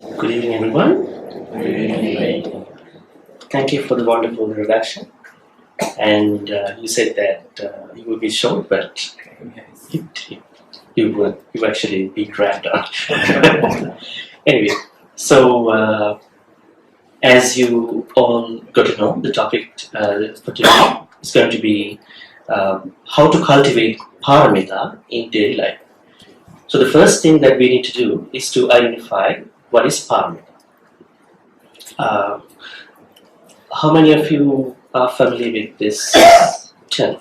Good evening, everyone. Thank you for the wonderful introduction. And you said that you would be short, but you actually be dragged on. Anyway, so as you all got to know, the topic for today is going to be how to cultivate paramita in daily life. So the first thing that we need to do is to identify what is paramita. How many of you are familiar with this term?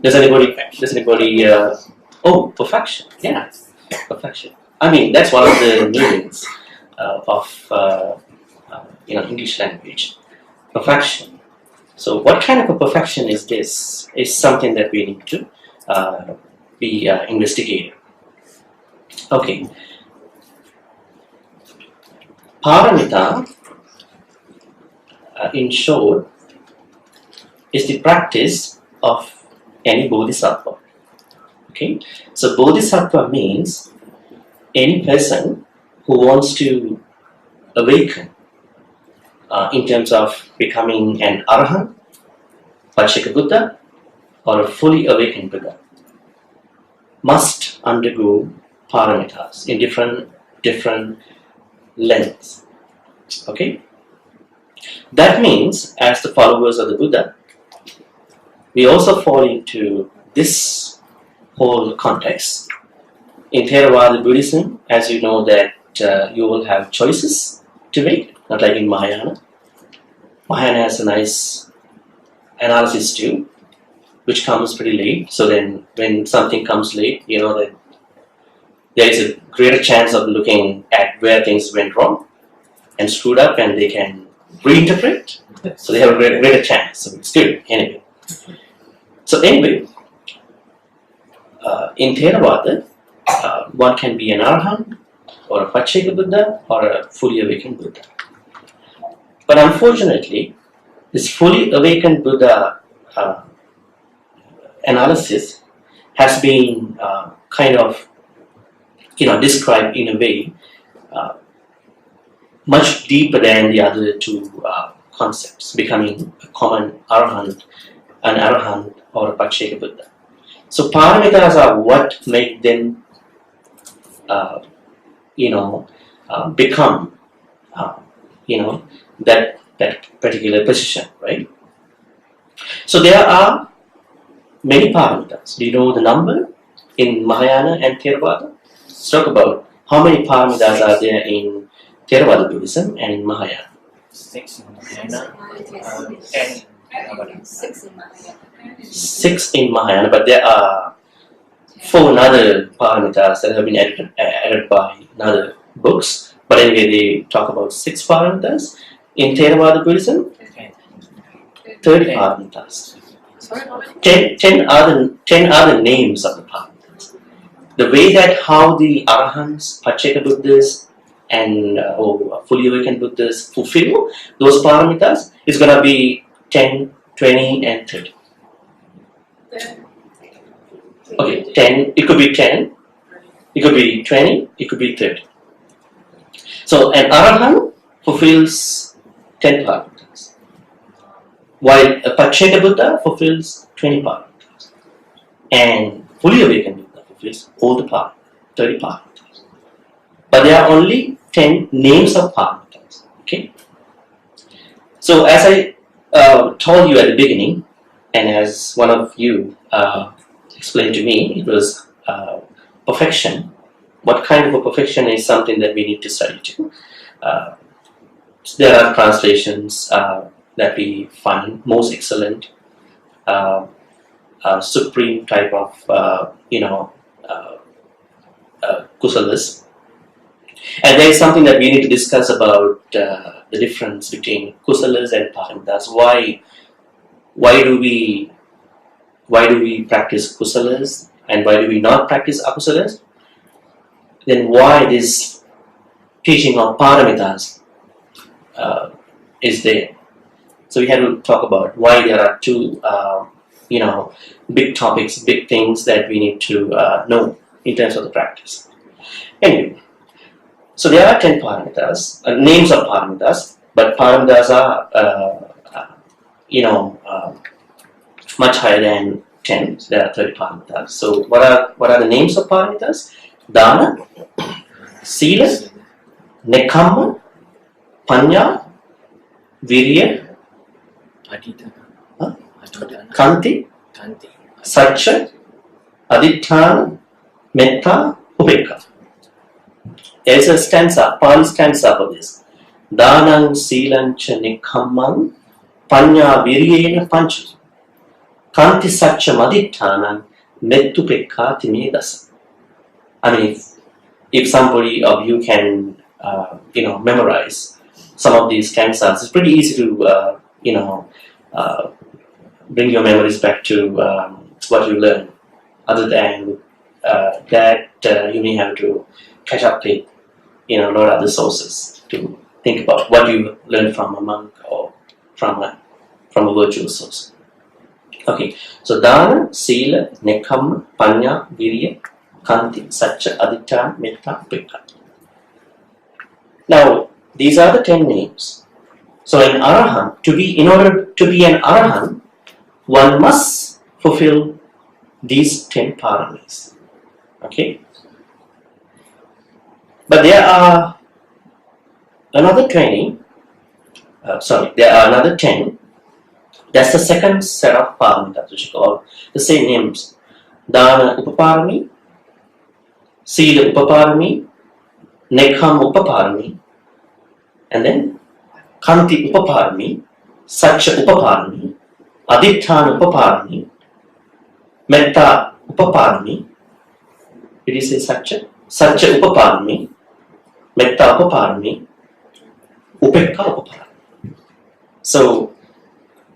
Does anybody? Oh, perfection. Yeah, perfection. I mean, that's one of the meanings of English language. Perfection. So, what kind of a perfection is this? Is something that we need to be investigating. Okay. Paramita, in short, is the practice of any bodhisattva. Okay, so bodhisattva means any person who wants to awaken in terms of becoming an arahant, Vajrayana Buddha, or a fully awakened Buddha, must undergo paramitas in different lengths. Okay, that means as the followers of the Buddha, we also fall into this whole context. In Theravada Buddhism, as you know that you will have choices to make, not like in Mahayana. Mahayana has a nice analysis too, which comes pretty late. So then when something comes late, you know that there is a greater chance of looking at where things went wrong and screwed up, and they can reinterpret. So they have a greater chance. So it's good anyway. So anyway, in Theravada, one can be an arahant, or a Vajrayana Buddha, or a fully awakened Buddha. But unfortunately, this fully awakened Buddha analysis has been kind of described in a way much deeper than the other two concepts, becoming a common arahant, an arahant, or a Vajrayana Buddha. So paramitas are what make them become that particular position, right? So there are many paramitas. Do you know the number in Mahayana and Theravada? Let's talk about how many paramitas are there in Theravada Buddhism and in Mahayana. 6 in Mahayana, 10 in 6 in Mahayana, but there are 4 other paramitas that have been added by other books. But anyway, they talk about 6 paramitas. In Theravada Buddhism, 30 paramitas. 10 other names of the paramitas. The way that how the arahants, Vajrayana Buddhas, and fully awakened Buddhas fulfill those paramitas is going to be 10, 20, and 30. Okay, 10, it could be 10, it could be 20, it could be 30. So an arahant fulfills 10 paramitas, while a Vajrayana Buddha fulfills 20 paramitas, and fully awakened Buddha fulfills all the paramitas, 30 paramitas. But there are only 10 names of paramitas. Okay. So as I told you at the beginning, and as one of you explained to me, it was perfection. What kind of a perfection is something that we need to study too. There are translations that we find most excellent, supreme type of kusalas. And there is something that we need to discuss about the difference between kusalas and paramitas. Why do we practice kusalas and why do we not practice akusalas? Then why this teaching of paramitas is there? So we had to talk about why there are 2 big topics, big things that we need to know. in terms of the practice. Anyway, so there are 10 paramitas, names of paramitas, but paramitas are, much higher than 10. So there are 30 paramitas. So what are the names of paramitas? Dana, Sila, Nekamma, Panya, Virya, Kanti, Satcha, Aditthana, Metta, Upekka. There is a stanza, Pali stanza for this. Danang Silancha Nikammang Panya Viryena Pancha Kanti Satcha Maditthana Mettupekka Timedasa. I mean, if somebody of you can, memorize some of these stanzas, it's pretty easy to, bring your memories back to what you learned. Other than that, you may have to catch up with, a lot of other sources to think about what you learned from a monk or from a virtual source. Okay, so Dana, Sila, Nekamma, Panya, Virya, Kanti, Satcha, Aditthana, Metta, Upekka. Now, these are the 10 names. So an Arahant, in order to be an Arahant, one must fulfill these 10 paramis. Okay? But there are another 10. That's the second set of paramitas, which are called the same names. Dana Upaparami, Sila Upaparami, Nekham Upaparami, and then Kanti Upaparami, Satcha Upaparami, Aditthana Upaparami, Metta Upaparami. Did you say Satcha? Satcha Upaparami, Metta Upaparami, Upekka Upaparami. So,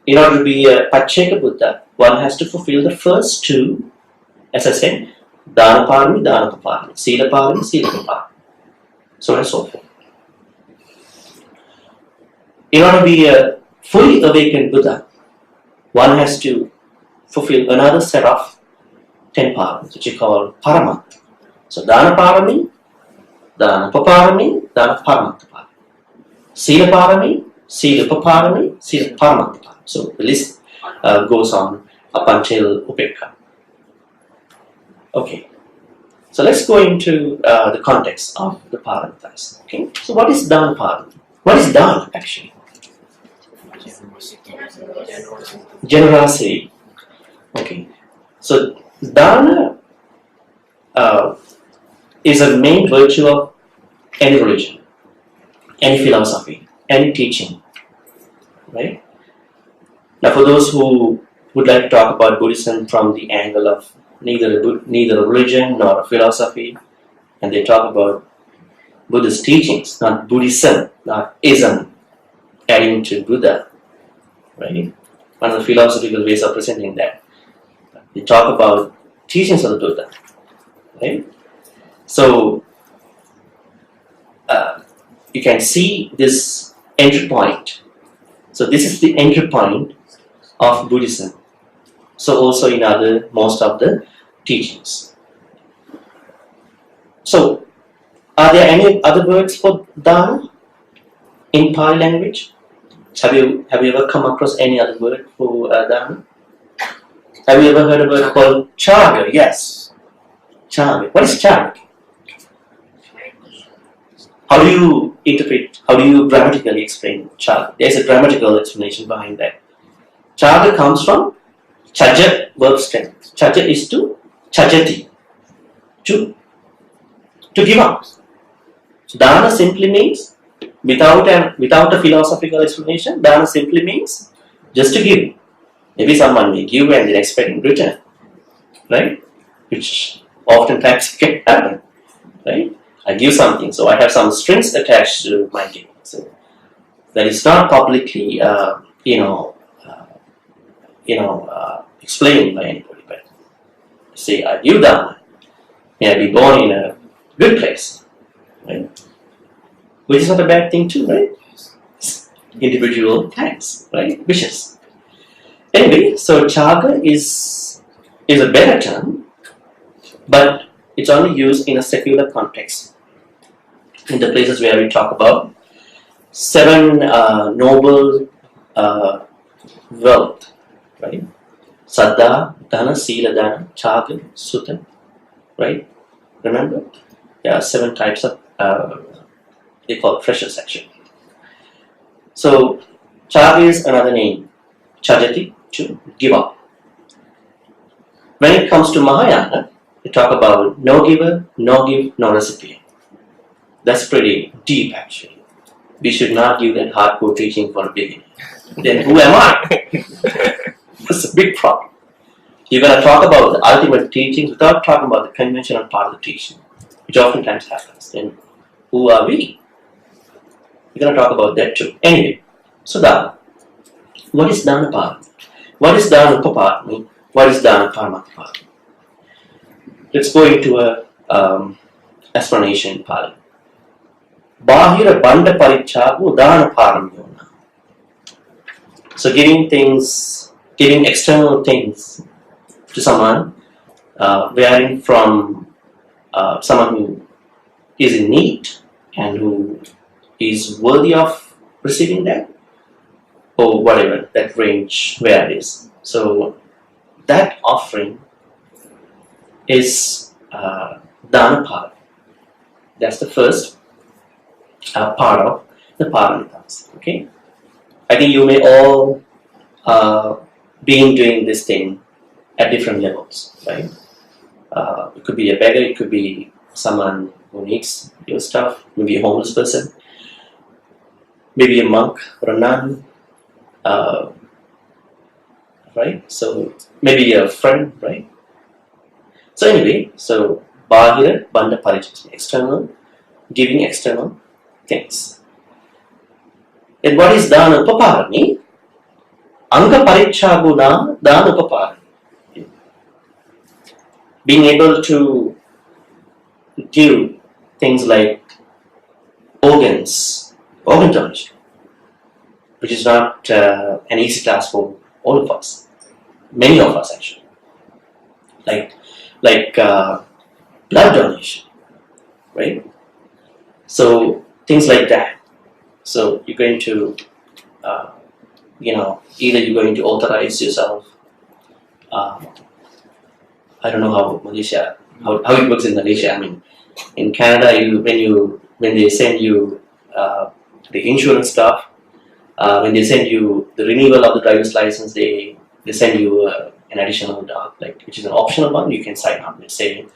in order to be a Pacceka Buddha, one has to fulfill the first two, as I said, Dana Parami, Dana Upaparami, Sila Parami, Sila Upaparami, so on and so forth. In order to be a fully awakened Buddha, one has to fulfill another set of 10 paramis, which is called Paramatta. So Dana Parami, Dana Upaparami, Dana Paramatta Parami. Sila Parami, Sila Upaparami, Sila Paramatta Parami. So the list goes on up until Upekka. Okay. So let's go into the context of the Paramitas. Okay. So what is Dana Parami? What is Dana actually? Generosity. Okay. So Dana is a main virtue of any religion, any philosophy, any teaching. Right? Now for those who would like to talk about Buddhism from the angle of neither a religion nor a philosophy, and they talk about Buddha's teachings, not Buddhism, not ism, adding to Buddha, right? One of the philosophical ways of presenting that. They talk about teachings of the Buddha, right? So you can see this entry point. So this is the entry point of Buddhism. So also in most of the teachings. So are there any other words for Dana in Pali language? Have you ever come across any other word for Dana? Have you ever heard a word called Chaga? Yes. Chaga. What is Chaga? How do you grammatically explain Chaga? There's a grammatical explanation behind that. Chaga comes from Chaja verb stem. Chaja is to chajati, to give up. So Dana simply means, without a philosophical explanation, Dana simply means just to give. Maybe someone may give and they're expecting return, right? Which oftentimes can happen, right? I give something, so I have some strings attached to my giving. So that is not publicly, explained by anybody, but say I give Dhamma, may I be born in a good place, right? Which is not a bad thing too, right? Individual plans, right? Wishes. Anyway, so Chaga is a better term, but It's only used in a secular context. In the places where we talk about 7 noble wealth, right? Saddha, Dana, Sila, Dana, Chaga, Sutta, right? Remember? There are 7 types of, they call it treasure section. So, Chaga is another name. Chajati, to give up. When it comes to Mahayana, we talk about no giver, no give, no recipient. That's pretty deep actually. We should not give that hardcore teaching for a beginner. Then who am I? That's a big problem. You're going to talk about the ultimate teachings without talking about the conventional part of the teaching, which oftentimes happens. Then who are we? We're going to talk about that too. Anyway, so Dhamma. What is Dhamma Parami? What is Dhamma Paparami? What is Dhamma Paramatapami? Let's go into a explanation in Pali. Bahira Banda Parichagu Dana Paramyona. So giving external things to someone, varying from someone who is in need and who is worthy of receiving that, or whatever, that range where it is. So that offering is Dana Parami. That's the first part of the Paramitas. Okay? I think you may all been doing this thing at different levels, right? It could be a beggar, it could be someone who needs your stuff, maybe a homeless person, maybe a monk or a nun, right? So maybe a friend, right? So anyway, so Bahira Banda Parichas, external, giving external things. And what is Dana Paparami? Anga Parichaguna Dana Paparami. Being able to give things like organ donation, which is not an easy task for all of us, many of us actually. Like blood donation, right? So things like that. So you're going to, either you're going to authorize yourself. I don't know how Malaysia, how it works in Malaysia. I mean, in Canada, when they send you the insurance stuff, when they send you the renewal of the driver's license, they send you an additional which is an optional one. You can sign up. Let's say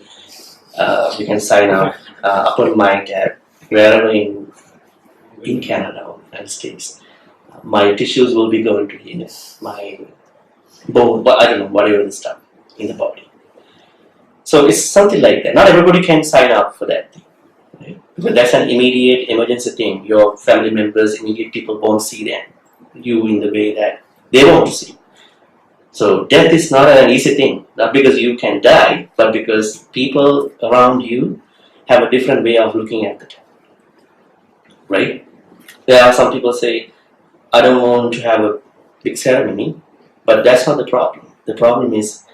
you can sign up upon my dad wherever in Canada or United States. My tissues will be going to my bone, but I don't know, whatever the stuff in the body. So it's something like that. Not everybody can sign up for that thing, right? Because that's an immediate emergency thing. Your family members, immediate people won't see you in the way that they want to see. So death is not an easy thing, not because you can die, but because people around you have a different way of looking at the death, right? There are some people say, I don't want to have a big ceremony, but that's not the problem. The problem is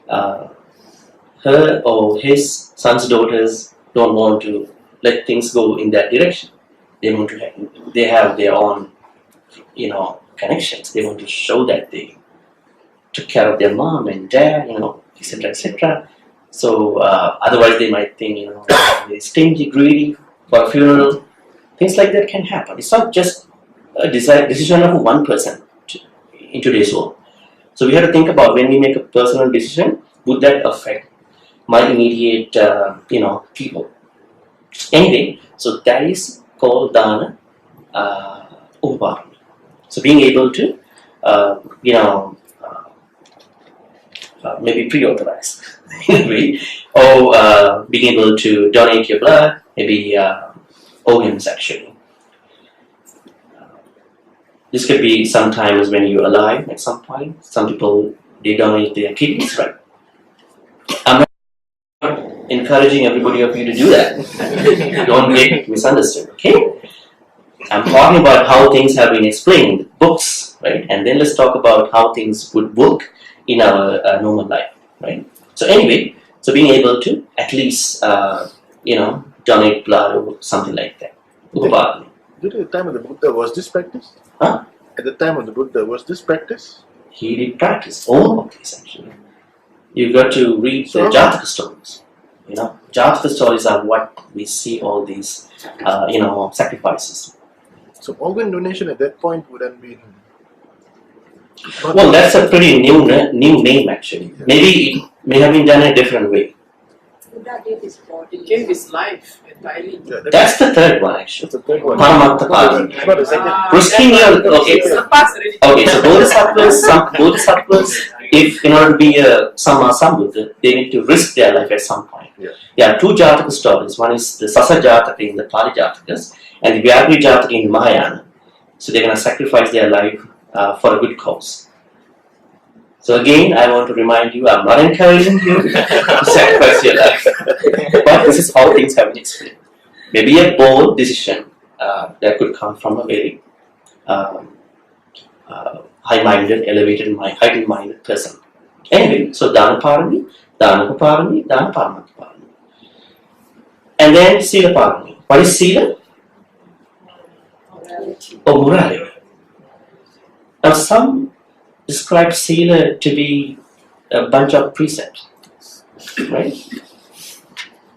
her or his sons, daughters don't want to let things go in that direction. They have their own, connections. They want to show that they took care of their mom and dad, etc., etc. So otherwise they might think, they're stingy, greedy for a funeral. Things like that can happen. It's not just a decision of one person in today's world. So we have to think about when we make a personal decision, would that affect my immediate, people? Anyway, so that is called Dana Uparami. So being able to, maybe pre-authorize, or being able to donate your blood, maybe organs actually. This could be sometimes when you're alive at some point. Some people, they donate their kidneys, right? I'm not encouraging everybody of you to do that. Don't get misunderstood, okay? I'm talking about how things have been explained in books, right? And then let's talk about how things would work in our normal life, right? So anyway, So being able to at least, donate blood or something like that. Upapadana. During the time of the Buddha, was this practice? Huh? At the time of the Buddha, was this practice? He did practice all of this actually. You got to read the So- Jataka stories. Jataka stories are what we see all these, sacrifices. So organ donation at that point would have been. not- Well, that's a pretty new name actually. Maybe it may have been done a different way. Buddha gave his body. He gave his life entirely. Yeah, That's the third one actually. that's the third one. Paramitas. It's not the second. Risking your okay. Surpassed already. Okay, so some bodhisattvas, if in order to be a Sambuddha, they need to risk their life at some point. Yeah. There are two Jataka stories. One is the Sasa Jataka in the Pali Jatakas and the Vyagri Jataka in the Mahayana. So they're going to sacrifice their life for a good cause. So again, I want to remind you, I'm not encouraging you to sacrifice your life. But this is how things have been explained. Maybe a bold decision that could come from a very high-minded, heightened-minded person. Anyway, so Dana Parami, Dana Parami, Dana Paramata Parami. And then Sila Parami. What is Sila? Or morality. Now some describe Sila to be a bunch of precepts, right?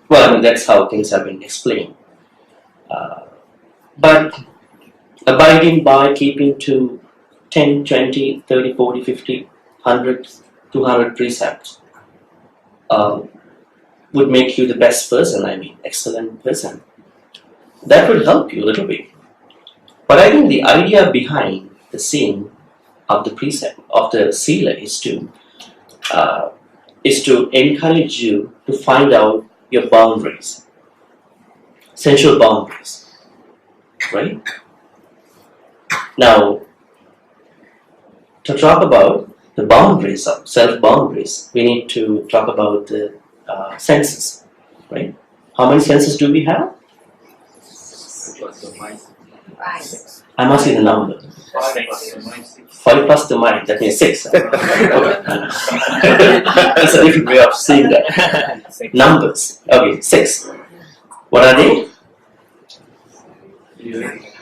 Well, that's how things have been explained. But abiding by keeping to 10, 20, 30, 40, 50, 100, 200 precepts would make you the best person, excellent person. That would help you a little bit. But I think the idea behind the scene of the precept, of the sila, is to encourage you to find out your boundaries, sensual boundaries, right? Now, to talk about the boundaries of self-boundaries, we need to talk about the senses, right? How many senses do we have? I must see the number. 5 plus the mind, that means 6. That's a different way of seeing that. Numbers. Okay, 6. What are they?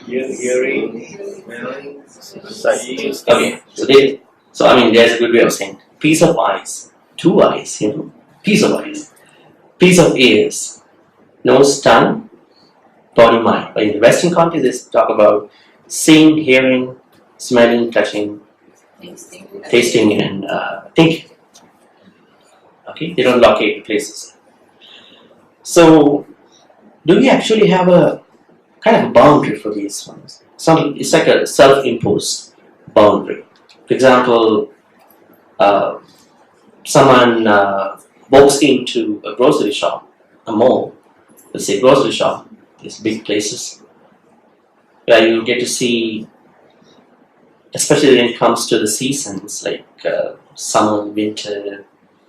Hearing, smelling, sight. Okay, so there's a good way of saying piece of eyes, 2 eyes, piece of eyes, piece of ears, nose, tongue, body, mind. But in the Western context, they talk about seeing, hearing, smelling, touching, tasting, and thinking. Okay, they don't locate the places. So, do we actually have a kind of a boundary for these ones? It's like a self-imposed boundary. For example, someone walks into a grocery shop, a mall, let's say grocery shop, these big places, where you get to see, especially when it comes to the seasons like summer, winter,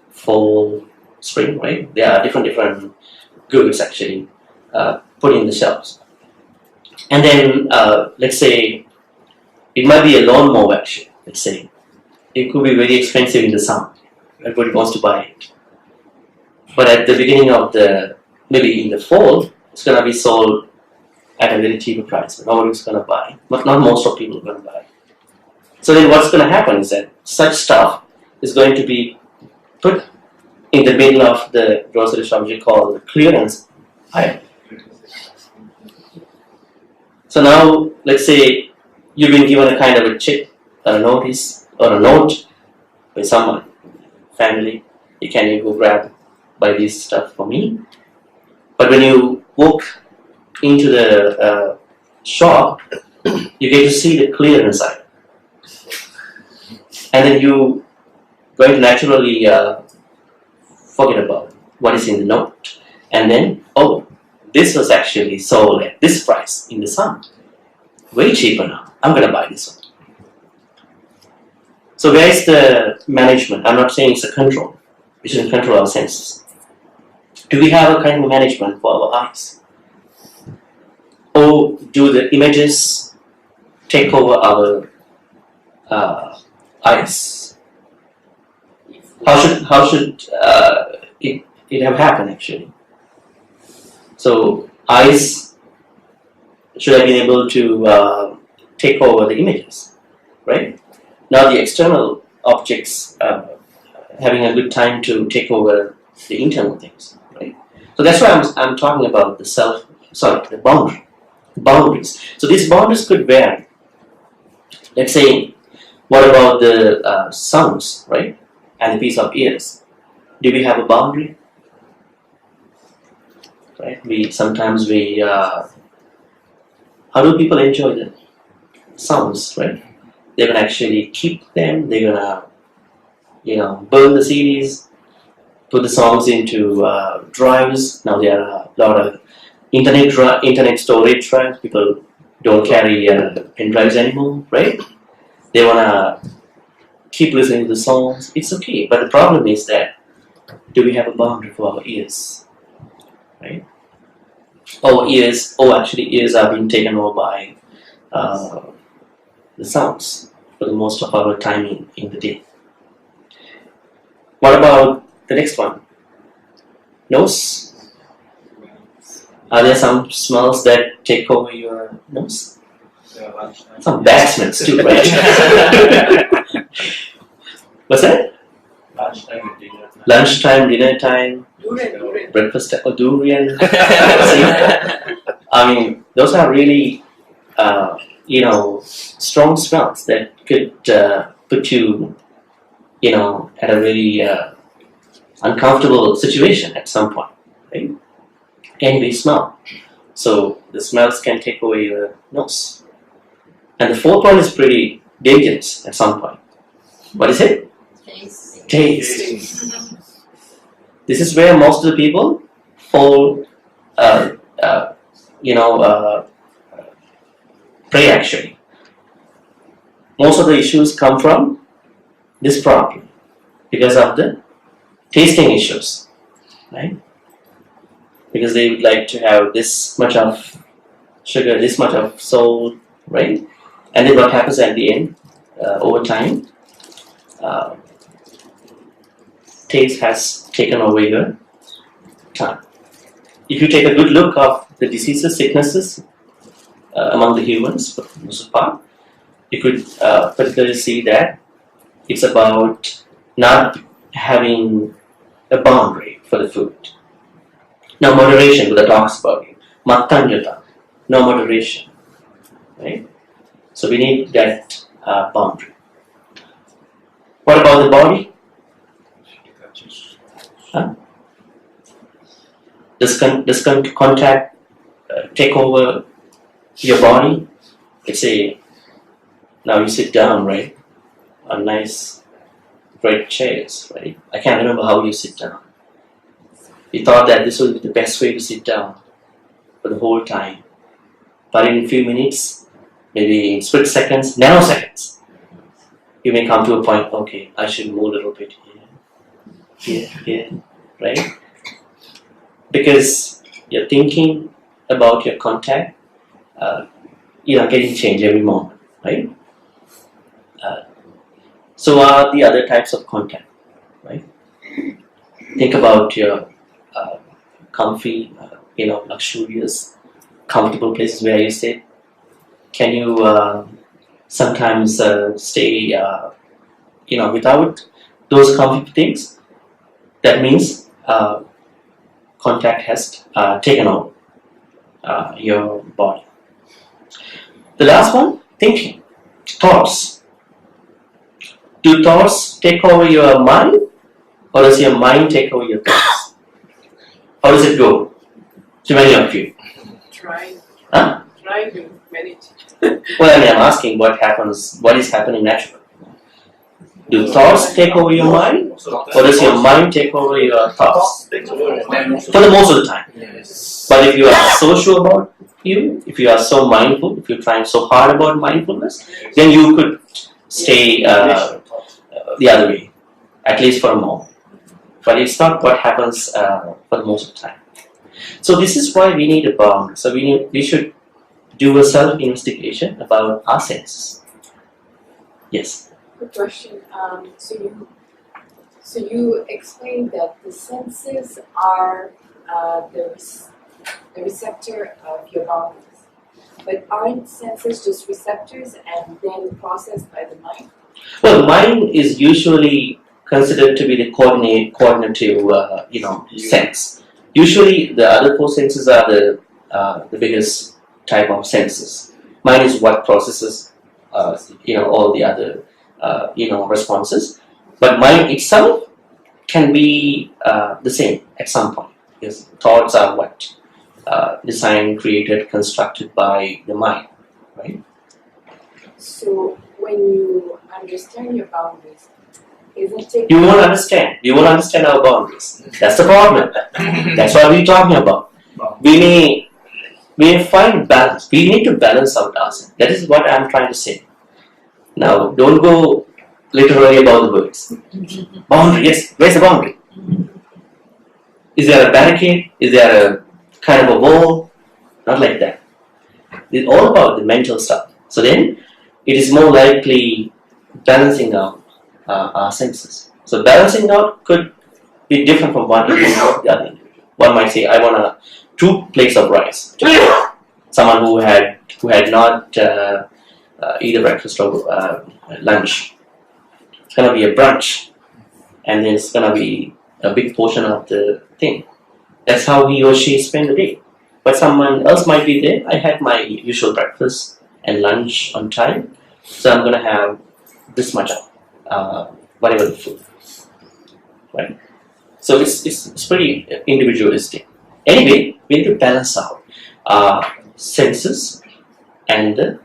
fall, spring, right? There are different goods actually put in the shelves. And then, let's say, it might be a lawnmower actually, let's say. It could be very expensive in the summer. Everybody wants to buy it. But at the beginning of maybe in the fall, it's going to be sold at a very cheaper price. But nobody's going to buy. But not most of people are going to buy. So then what's going to happen is that such stuff is going to be put in the middle of the grocery shop, which we call the clearance aisle. So now, let's say you've been given a kind of a check or a notice or a note by someone, family, can you go buy this stuff for me? But when you walk into the shop, you get to see the clearance aisle. And then you going to naturally forget about what is in the note. And then, this was actually sold at this price in the sun. Way cheaper now. I'm going to buy this one. So where is the management? I'm not saying it's a control. We shouldn't control our senses. Do we have a kind of management for our eyes? Or do the images take over our eyes? How should it it have happened actually. So eyes should have been able to take over the images, right? Now the external objects having a good time to take over the internal things, right? So that's why I'm talking about the boundaries. So these boundaries could vary. Let's say, what about the sounds, right? And the piece of ears. Do we have a boundary? Right? Sometimes how do people enjoy the sounds, right? They're gonna actually keep them. They're gonna, burn the CDs, put the songs into drives. Now there are a lot of internet storage drives. People don't carry pen drives anymore, right? They wanna keep listening to the songs. It's okay, but the problem is that do we have a boundary for our ears, right? Ears are being taken over by the sounds for the most of our time in the day. What about the next one? Nose. Are there some smells that take over your nose? Some bad smells too, right? What's that? Lunchtime, dinner time, Durian. breakfast or durian. I mean, those are really, strong smells that could put you, at a really uncomfortable situation at some point, right? Angry smell. So the smells can take away your nose. And the fourth one is pretty dangerous at some point. What is it? Taste. This is where most of the people fall, prey actually. Most of the issues come from this problem because of the tasting issues, right? Because they would like to have this much of sugar, this much of salt, right? And then what happens at the end, over time, taste has taken over your tongue. If you take a good look of the diseases, sicknesses among the humans, for the most part, you could particularly see that it's about not having a boundary for the food. Now moderation, Buddha talks about it. Mattanjata, no moderation, right? So we need that boundary. What about the body? Huh? Does contact take over your body? Let's say now you sit down, right, on nice great chairs, right? I can't remember how you sit down. You thought that this would be the best way to sit down for the whole time. But in a few minutes, maybe in split seconds, nanoseconds, you may come to a point, okay, I should move a little bit here, right? Because you're thinking about your contact, getting change every moment, right? So are the other types of contact, right? Think about your comfy, luxurious, comfortable places where you sit. Can you sometimes stay, without those comfy things? That means contact has taken over your body. The last one, thinking, thoughts. Do thoughts take over your mind, or does your mind take over your thoughts? How does it go? To many of you. Trying to manage. Well, I'm asking what is happening naturally. Do thoughts take over your mind, or does your mind take over your thoughts? For the most of the time. But if you are so sure about if you are so mindful, if you're trying so hard about mindfulness, then you could stay the other way, at least for a moment. But it's not what happens for the most of the time. So this is why we need a boundary. So we should do a self-investigation about our senses. Yes. Good question. So So you explained that the senses are the receptor of your boundaries. But aren't senses just receptors and then processed by the mind? Well, mind is usually considered to be the coordinative, sense. Usually, the other four senses are the biggest type of senses. Mind is what processes, all the other, responses. But mind itself can be the same at some point. Because thoughts are what designed, created, constructed by the mind, right? So when you understand your boundaries, isn't it? You won't understand. You won't understand our boundaries. That's the problem. That's what we're talking about. We may find balance. We need to balance out ourselves. That is what I'm trying to say. Now, don't go literally about the words. Boundary, yes. Where's the boundary? Is there a barricade? Is there a kind of a wall? Not like that. It's all about the mental stuff. So then, it is more likely balancing out our senses. So balancing out could be different from one individual to the other individual. One might say, I want 2 plates of rice. Someone who had not either breakfast or lunch. It's going to be a brunch, and then it's going to be a big portion of the thing. That's how he or she spend the day. But someone else might be there. I had my usual breakfast and lunch on time, so I'm going to have this much of whatever the food, right? So it's pretty individualistic. Anyway, we need to balance out senses and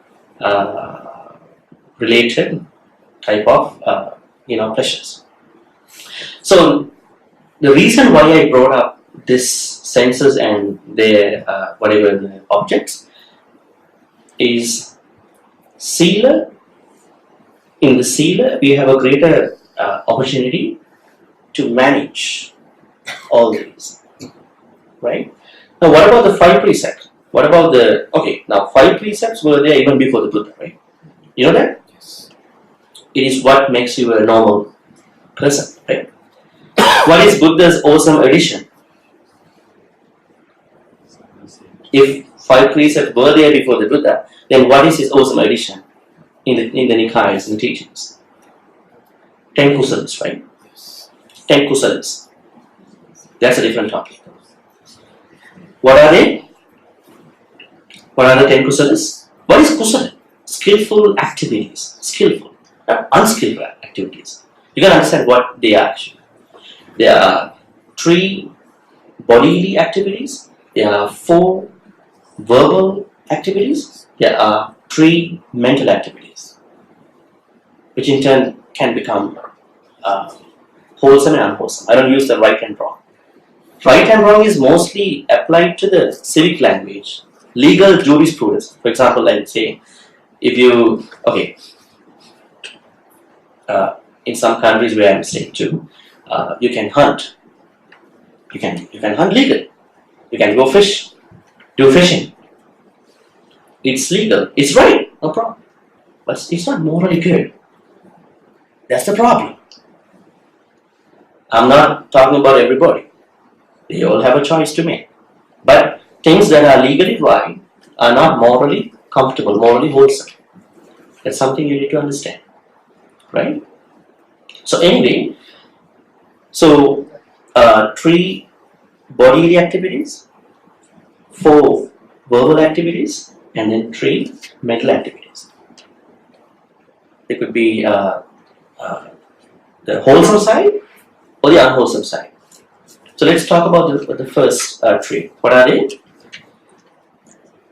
related type of pleasures. So the reason why I brought up this senses and their whatever the objects is Sila. In the Sila, we have a greater opportunity to manage all these, right? Now, what about the 5 precepts? What about now 5 precepts were there even before the Buddha, right? You know that? Yes. It is what makes you a normal person, right? What is Buddha's awesome addition? If 5 precepts were there before the Buddha, then what is his awesome addition in the Nikayas and teachings? 10 kusalas, right? 10 kusalas. That's a different topic. What are they? What are the 10 kusalas? What is kusala? Skillful activities. Skillful, not unskillful activities. You can understand what they are actually. There are 3 bodily activities. There are 4 verbal activities. There are 3 mental activities, which in turn can become wholesome and unwholesome. I don't use the right and wrong. Right and wrong is mostly applied to the civic language, legal jurisprudence. For example, let's say, if you, in some countries where I'm staying too, you can hunt. You can hunt legally. You can go fish, do fishing. It's legal. It's right, no problem. But it's not morally good. That's the problem. I'm not talking about everybody. They all have a choice to make. But things that are legally right are not morally comfortable, morally wholesome. That's something you need to understand. Right? So anyway, 3 bodily activities, 4 verbal activities, and then 3 mental activities. It could be the wholesome side or the unwholesome side. So let's talk about the first 3. What are they?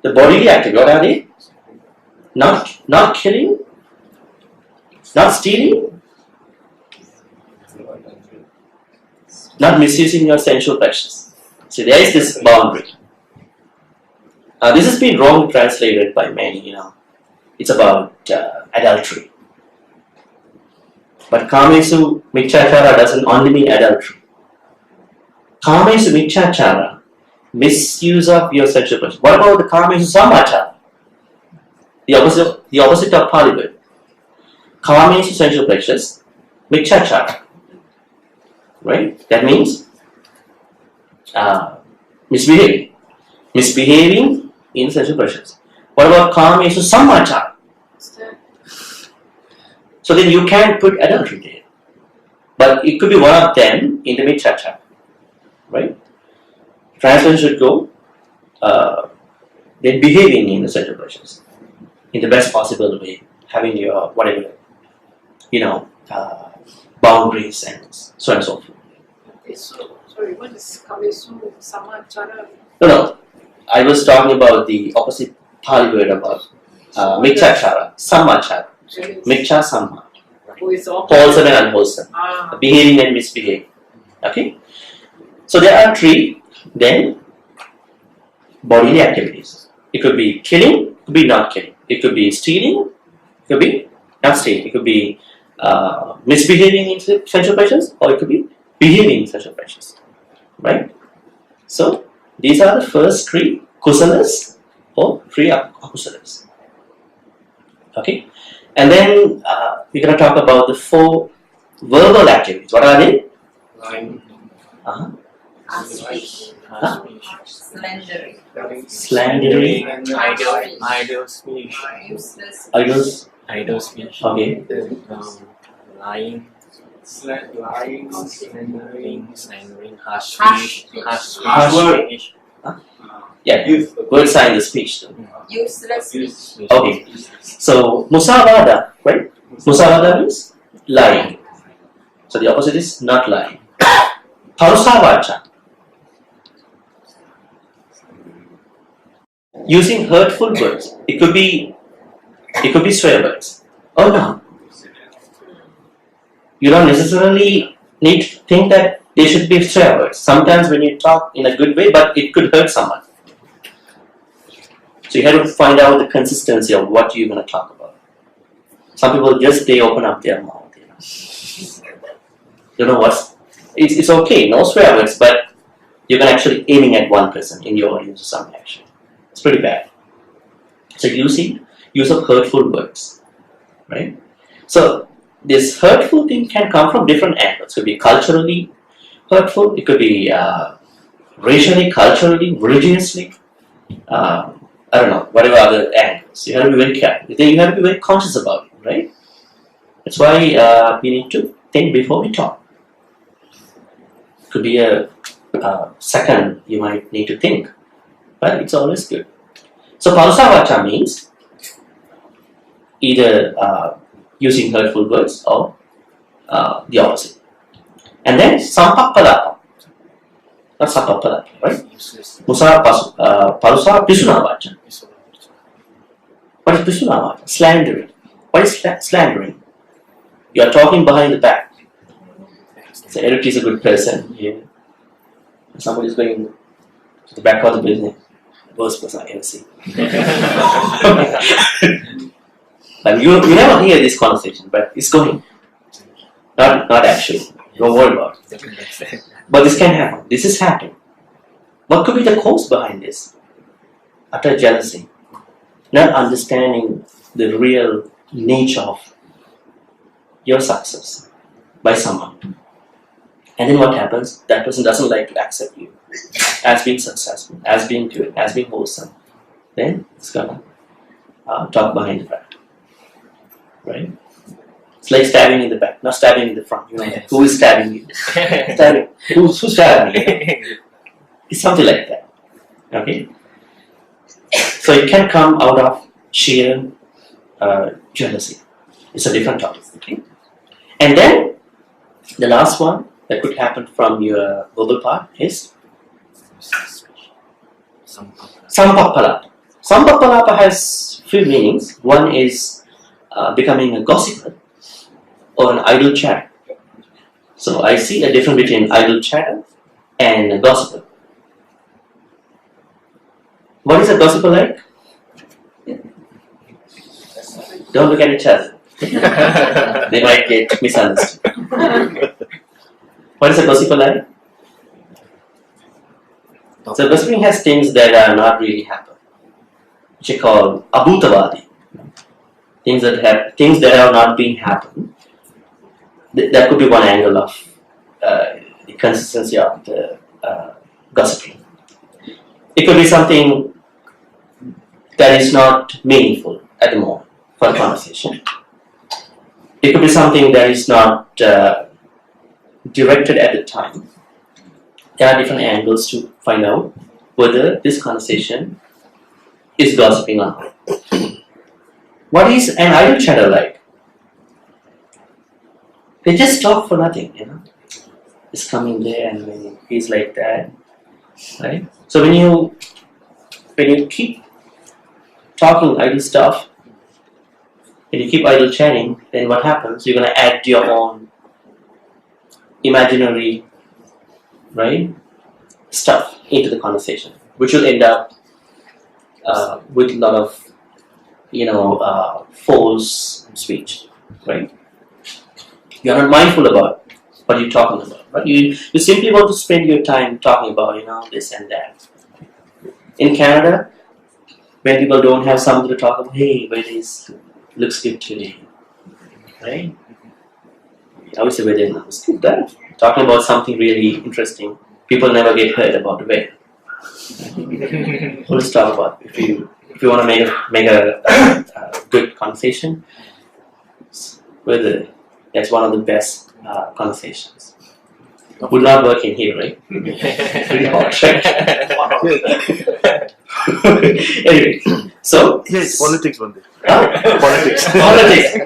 The bodily activity. What are they? Not killing, not stealing, not misusing your sensual pleasures. See, there is this boundary. This has been wrongly translated by many. It's about adultery. But Kamesu Michachara doesn't only mean adultery. Kamesu Michachara, misuse of your sexual pleasure. What about the Kamesu Samachara? The opposite of Pali word. Kamesu sensual pleasures, Michachara. right? That means misbehaving. Misbehaving in sensual pleasures. What about kama mesu samachara? So then you can't put adultery there. But it could be one of them in the mithyachaara, right? Translation should go, then behaving in the sensual pleasures in the best possible way, having your whatever, boundaries and so on and so forth. Okay, so, sorry, what is Kamesu Samachara? No, I was talking about the opposite Pali word about mithyachaara, samachara, mithya samma, Who is all wholesome and unwholesome, behaving and misbehaving. Okay, so there are three then bodily activities. It could be killing, it could be not killing. It could be stealing, it could be not stealing. It could be misbehaving in sensual pleasures, or it could be behaving in sensual pleasures. Right? So these are the first three kusalas or three akusalas. Okay? And then we're going to talk about the four verbal activities. What are they? Lying. Slandering. Idle speech. Useless. Idle speech. Okay. Lying. Lying. Slandering. Harsh Harsh speech. Harsh speech. Yeah, words are in the speech. Useless speech. Okay. So musavada, right? Musavada means lying. So the opposite is not lying. Parusavacha. Using hurtful words. It could be swear words. Oh no. You don't necessarily need to think that they should be swear words. Sometimes when you talk in a good way, but it could hurt someone. So you have to find out the consistency of what you're going to talk about. Some people they open up their mouth. You know what? It's okay, no swear words, but you're actually aiming at one person in your audience or some action. It's pretty bad. So use of hurtful words, right? So this hurtful thing can come from different angles. It could be culturally hurtful. It could be racially, culturally, religiously. I don't know, whatever other angles. You have to be very careful. You have to be very conscious about it, right? That's why we need to think before we talk. Could be a second you might need to think, but it's always good. So parusavacha means either using hurtful words or the opposite. And then sampappalapa, not sampappalapa, right? Parusa pisunavacha. What is pisunavacha? Slandering. What is slandering? You are talking behind the back. So Eric is a good person here. Somebody is going to the back of the building. Worst person I ever see. But you never hear this conversation, but it's going. Not actually. Don't worry about it. But this can happen. This is happening. What could be the cause behind this? Utter jealousy. Not understanding the real nature of your success by someone. And then what happens? That person doesn't like to accept you as being successful, as being good, as being wholesome. Then it's gonna talk behind the back, right? It's like stabbing in the back, not stabbing in the front. You know, Yes. who is stabbing you? Stabbing. Who's stabbing you? It's something like that. Okay. So it can come out of sheer jealousy. It's a different topic. Okay. And then the last one that could happen from your verbal part is sampappalapa. Sampappalapa has few meanings. One is becoming a gossiper or an idle chatter. So I see a difference between idle chatter and a gossiper. What is a gossiper like? Don't look at each other. They might get misunderstood. What is a gossiper like? So gossiping has things that are not really happening, which are called abhutavadi. Things that are not being happened. That could be one angle of the consistency of the gossiping. It could be something that is not meaningful at the moment for the conversation. It could be something that is not directed at the time. There are different angles to find out whether this conversation is gossiping or not. What is an idle chatter like? They just talk for nothing, It's coming there and then he's like that, right? So when you keep talking idle stuff, when you keep idle chatting, then what happens? You're gonna add your own imaginary, right, stuff into the conversation, which will end up with a lot of, false speech, right? You're not mindful about what you're talking about, right? You simply want to spend your time talking about, this and that. In Canada, when people don't have something to talk about, hey, but this looks good today, right? I would say weather looks good, that. Talking about something really interesting, people never get heard about the weather. Let's talk about if you want to make a good conversation, weather. That's one of the best conversations. Would not work in here, right? Pretty hot, right? Anyway, so Yeah, it's politics, Bhante. politics. Politics.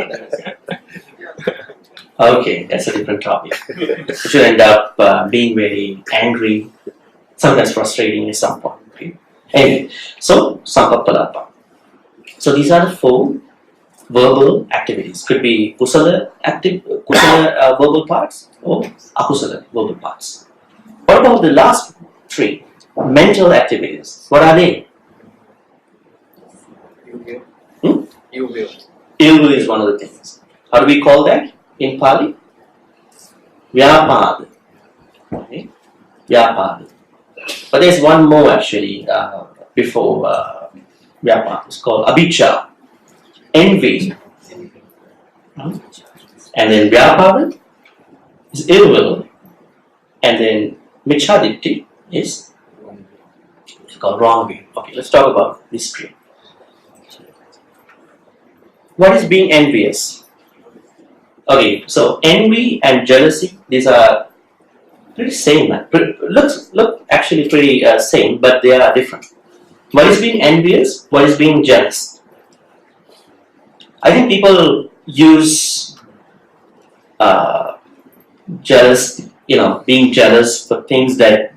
Okay, that's a different topic. It should end up being very angry, sometimes frustrating at some point. Okay? Anyway, so Sampappalapa. So these are the 4 verbal activities. Could be kusala verbal parts or akusala verbal parts. What about the last 3? Mental activities. What are they? You will. You will. Ill will is one of the things. How do we call that in Pali? Vyapad. Okay? Vyapad. But there's one more actually before Vyapad. It's called Abhicca. Envy. And then Vyapad is ill will. And then Michaditti is called wrong view. Okay, let's talk about these 3. What is being envious? Okay, so envy and jealousy, these are pretty same. Look actually pretty same, but they are different. What is being envious? What is being jealous? I think people use jealous, being jealous for things that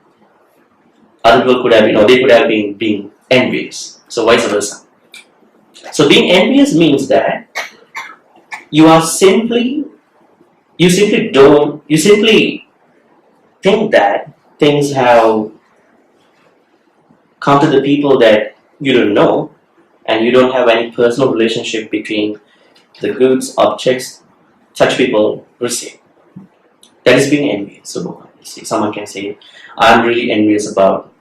other people could have, they could have been being envious. So vice versa. So being envious means that you simply think that things have come to the people that you don't know, and you don't have any personal relationship between the goods, objects such people receive. That is being envious. So someone can say, I'm really envious about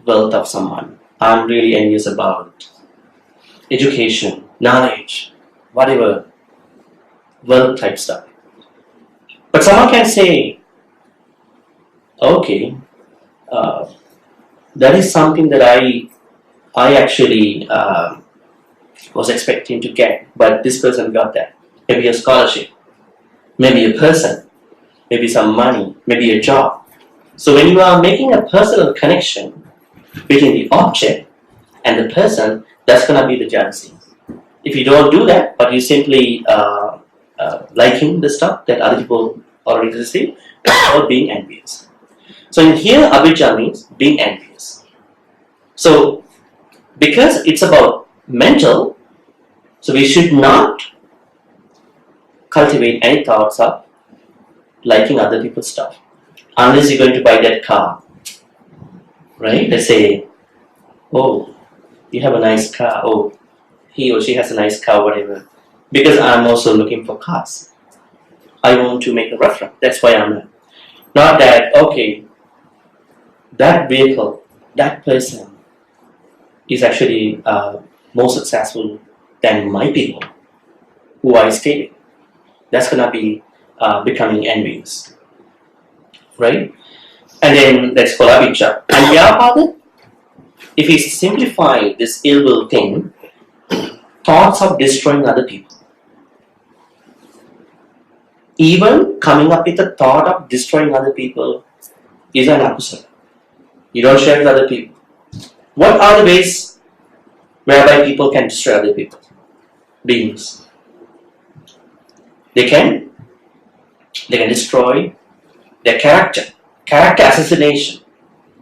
wealth of someone. I'm really envious about education, knowledge, whatever, wealth type stuff. But someone can say, okay, that is something that I actually was expecting to get, but this person got that. Maybe a scholarship, maybe a person, maybe some money, maybe a job. So when you are making a personal connection between the object and the person, that's going to be the jealousy. If you don't do that, but you simply liking the stuff that other people already receive, that's called being envious. So in here, avijja means being envious. So because it's about mental, so we should not cultivate any thoughts of liking other people's stuff. Unless you're going to buy that car, right? Let's say, oh, you have a nice car. Oh, he or she has a nice car, whatever. Because I'm also looking for cars. I want to make a reference. That's why I'm not that, okay, that vehicle, that person is actually more successful than my people who I stay with. That's going to be becoming envious. right? And then let's call avijja. And vyapada, if we simplify this ill will thing, thoughts of destroying other people. Even coming up with the thought of destroying other people is an akusala. You don't share with other people. What are the ways whereby people can destroy other people? Beings. They can destroy their character. Character assassination.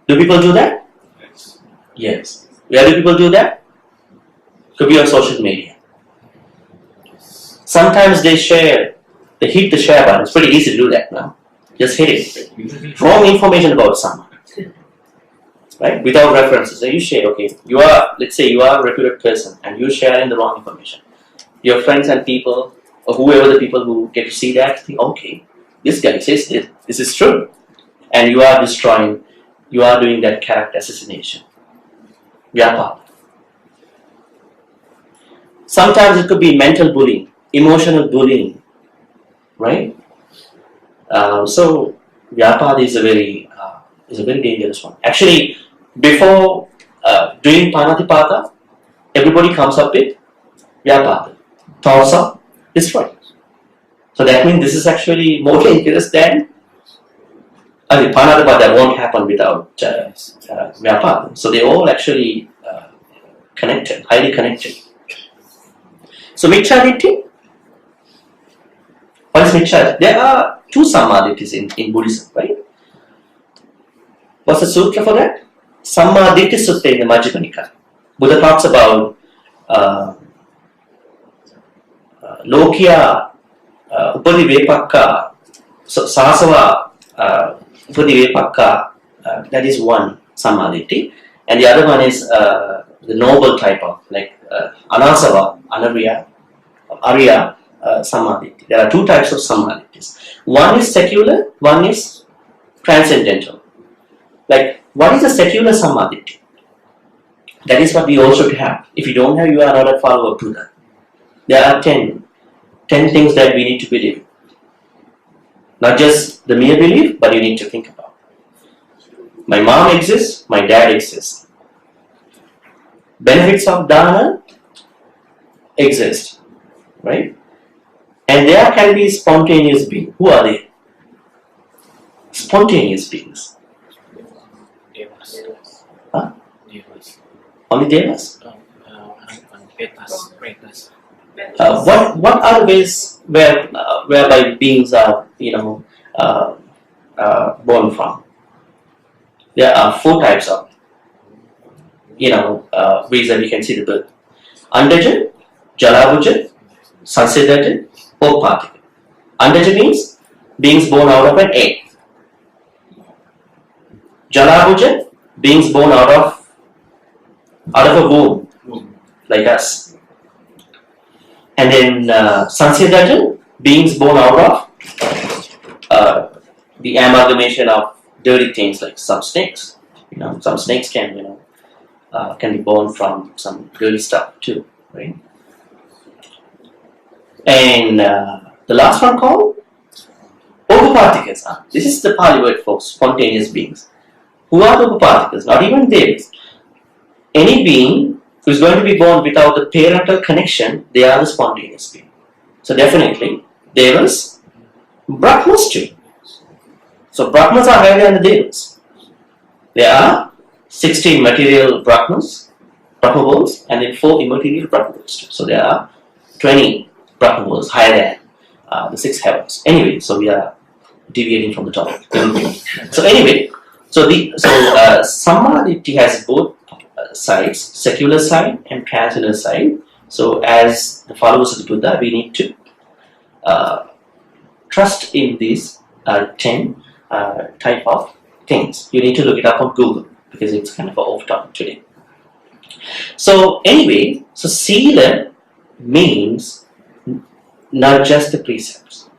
Do people do that? Yes. Where do people do that? Could be on social media. Sometimes they hit the share button. It's pretty easy to do that now. Just hit it. Wrong information about someone. Right? Without references. So you share, okay, let's say you are a reputed person and you're sharing the wrong information. Your friends and people, or whoever the people who get to see that, think, okay, this guy says this is true. And you are destroying, you are doing that character assassination. Vyapada. Sometimes it could be mental bullying, emotional bullying, right? So vyapada is a very dangerous one. Actually, before doing panatipada, everybody comes up with vyapada. Thoughts of destroying. So that means this is actually more dangerous than panatipada won't happen without vyapada. So they all actually connected, highly connected. So micchaditthi. What is micchaditthi? There are two sammaditthis in Buddhism, right? What's the sutra for that? Sammaditthi Sutta in the Majjhima Nikaya. Buddha talks about Lokya Upadivepakka, Sasava Upadivepakka, that is one sammaditthi. And the other one is the noble type of, like Anasava, Arya sammaditthi. There are two types of sammaditthis. One is secular, one is transcendental. Like, what is a secular sammaditthi? That is what we all should have. If you don't have, you are not a follower of Buddha. There are 10 things that we need to believe. Not just the mere belief, but you need to think about. My mom exists, my dad exists. Benefits of dana exist, right? And there can be spontaneous beings. Who are they? Spontaneous beings. Devas. Huh? Devas. Only devas? Pretas. What are the ways whereby beings are born from? There are 4 types of ways that we can see the birth. Andaja, Jalabuja, Sansidaja, or Partika. Andaja means beings born out of an egg. Jalabuja, beings born out of a womb, like us. And then Sansidaja, beings born out of the amalgamation of dirty things like some snakes. Some snakes can be born from some dirty stuff too, right? And the last one called Upapatikas. This is the Pali word for spontaneous beings. Who are the Upapatikas? Not even devas. Any being who is going to be born without the parental connection, they are the spontaneous being. So definitely, devas, Brahmas too. So Brahmas are higher than the devas. There are 16 material Brahmas, Brahma worlds, and then 4 immaterial Brahma worlds too. So there are 20 Brahma worlds higher than the 6 heavens. Anyway, so we are deviating from the topic. So anyway, Sammaditthi has both sides, secular side and transcendental side. So as the followers of the Buddha, we need to trust in these 10 type of things. You need to look it up on Google because it's kind of an off topic today. So anyway, so Sila means not just the precepts.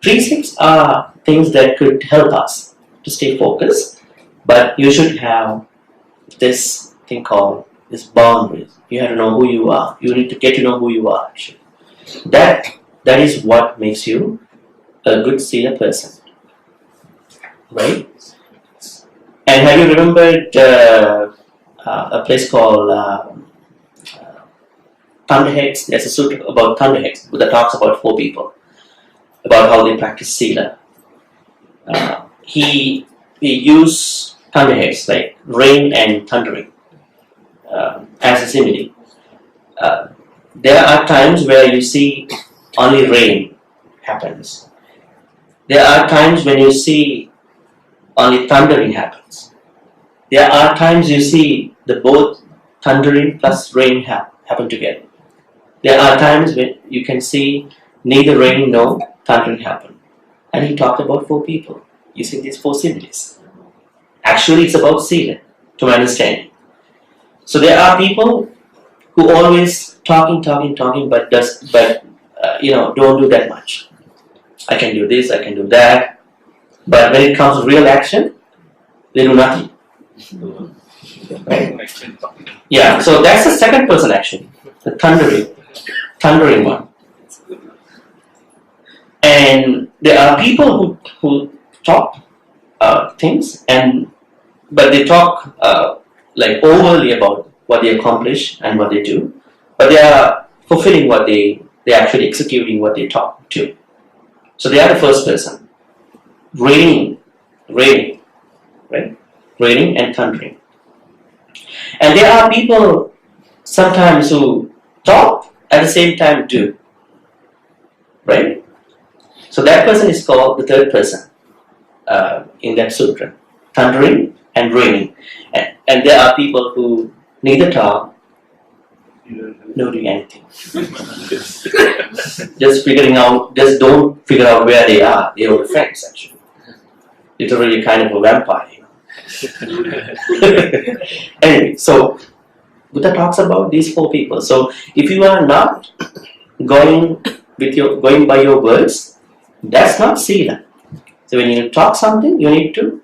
Precepts are things that could help us to stay focused, but you should have this thing called this boundaries. You have to know who you are. You need to get to know who you are actually. That is what makes you a good Sila person. right? And have you remembered a place called Thunderheads? There's a sutra about Thunderheads that talks about 4 people, about how they practice sila. He used thunderheads like rain and thundering as a simile. There are times where you see only rain happens. There are times when you see only thundering happens. There are times you see the both thundering plus rain happen together. There are times when you can see neither rain nor thundering happen. And he talked about 4 people using these 4 similes. Actually, it's about sila, to my understanding. So there are people who always talking, but don't do that much. I can do this, I can do that. But when it comes to real action, they do nothing. Right? Yeah, so that's the second person action, the thundering one. And there are people who talk things, but they talk like overly about what they accomplish and what they do, but they are fulfilling what they're actually executing what they talk to. So they are the first person. Raining, right? Raining and thundering. And there are people sometimes who talk at the same time do, right? So that person is called the third person in that sutra, thundering and raining. And there are people who neither talk nor do anything. Just don't figure out where they are. They are the friends actually. Literally kind of a vampire. Anyway, so Buddha talks about these 4 people. So if you are not going by your words, that's not sila. So when you talk something, you need to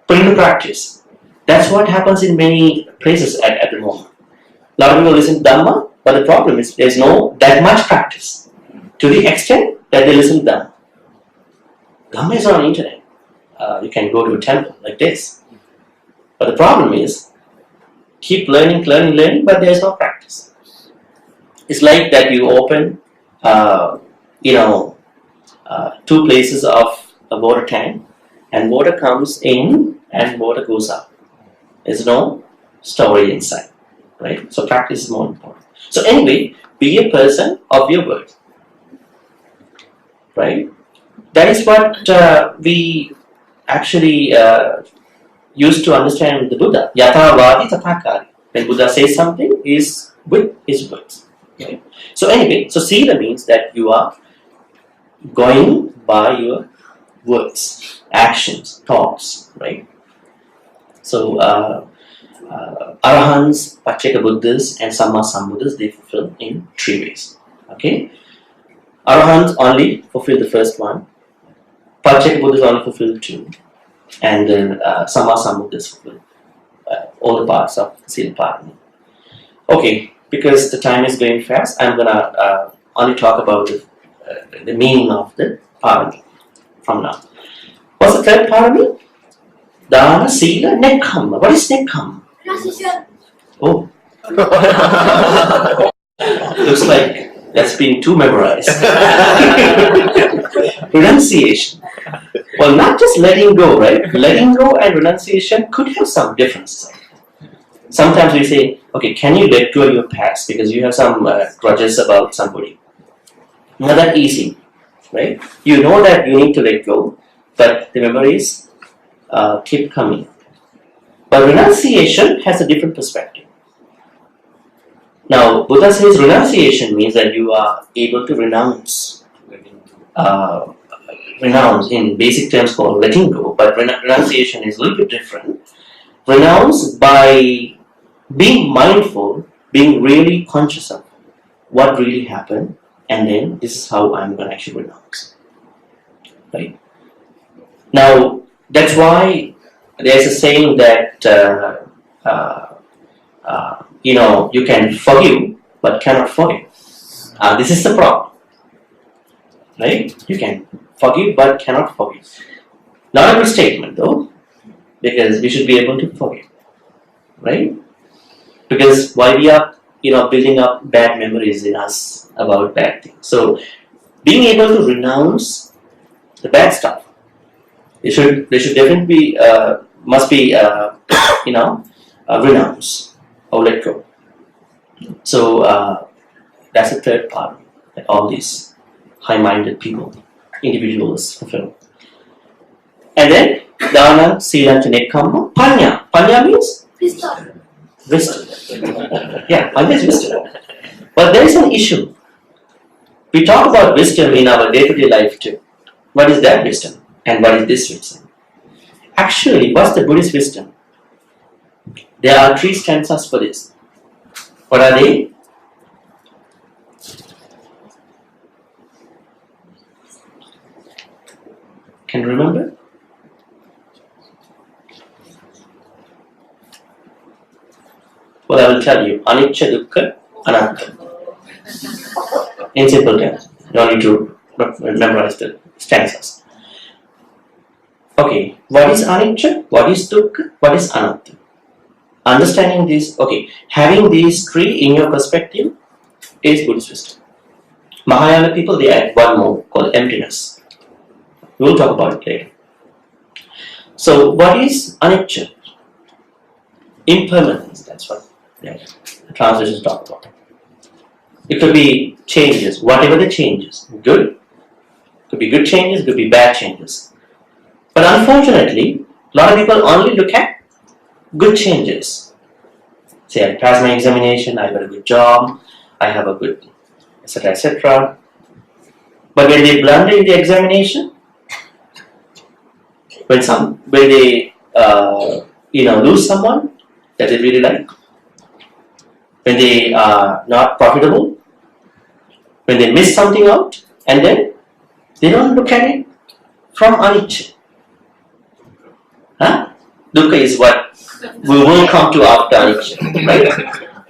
put into practice. That's what happens in many places at the moment. A lot of people listen to Dhamma, but the problem is there's no that much practice to the extent that they listen to Dhamma. Dhamma is on the internet. You can go to a temple like this. But the problem is, keep learning, but there's no practice. It's like that you open, 2 places of a water tank, and water comes in and water goes out. There's no storage inside, right? So practice is more important. So anyway, be a person of your word, right? That is what we actually used to understand the Buddha. Yathavadi tathakari. When Buddha says something, is with his words. Okay? So anyway, so sila means that you are going by your words, actions, thoughts, right? So Arahants, Pacceka Buddhas, and Samma Sambuddhas, they fulfill in 3 ways. Okay? Arahants only fulfill the first one. Pacceka Buddhas only fulfill 2. And then Samma Sambuddhas fulfill all the parts of Sila Parami. Okay, because the time is going fast, I'm gonna only talk about the meaning of the Parami from now. What's the third Parami? Dana, Sila, Nekkhamma. What is Nekkhamma? Oh. Looks like that's been too memorized. Renunciation. Well, not just letting go, right? Letting go and renunciation could have some differences. Sometimes we say, okay, can you let go of your past because you have some grudges about somebody? Not that easy, right? You know that you need to let go, but the memories keep coming. But renunciation has a different perspective. Now, Buddha says renunciation means that you are able to renounce. Renounce in basic terms called letting go, but renunciation is a little bit different. Renounce by being mindful, being really conscious of what really happened, and then this is how I'm going to actually renounce. Right? Now, that's why there's a saying that you can forgive but cannot forget. This is the problem. Right? You can forgive but cannot forgive. Not a good statement though, because we should be able to forget, right? Because why we are, building up bad memories in us about bad things. So being able to renounce the bad stuff, they should definitely be, must be, renounced or let go. So that's the third part that all these high-minded people, individuals fulfill. And then Dana, Sila, Nekkhamma, Panya. Panya means wisdom. Yeah, Panya is wisdom. But there is an issue. We talk about wisdom in our day-to-day life too. What is that wisdom? And what is this wisdom? Actually, what's the Buddhist wisdom? There are 3 stanzas for this. What are they? Can you remember? Well, I will tell you. Anicca, Dukkha, Anatta. In simple terms. You don't need to memorize the stanzas. Okay, what is Anicca? What is Dukkha? What is Anatta? Understanding this, having these 3 in your perspective is Buddhist wisdom. Mahayana people, they add one more called emptiness. We will talk about it later. So, what is anicca? Impermanence, that's what the translations talk about. It could be changes, whatever the changes. Good, could be good changes, could be bad changes. But unfortunately, a lot of people only look at good changes. Say, I passed my examination, I got a good job, I have a good, etc., etc. But when they blunder in the examination, when they lose someone that they really like, when they are not profitable, when they miss something out, and then they don't look at it from anicca. Dukkha is what we will come to after anicca, right?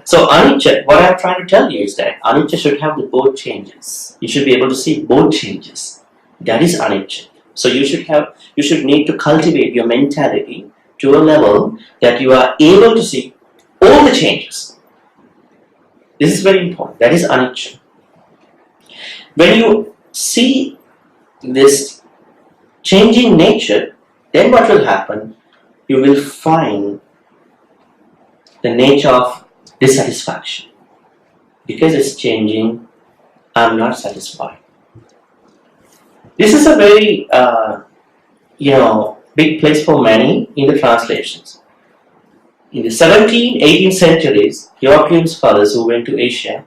So anicca, what I'm trying to tell you is that anicca should have the both changes. You should be able to see both changes. That is anicca. So you should need to cultivate your mentality to a level that you are able to see all the changes. This is very important. That is anicca. When you see this changing nature, then what will happen? You will find the nature of dissatisfaction. Because it's changing, I'm not satisfied. This is a very, big place for many in the translations. In the 17th, 18th centuries, European scholars who went to Asia,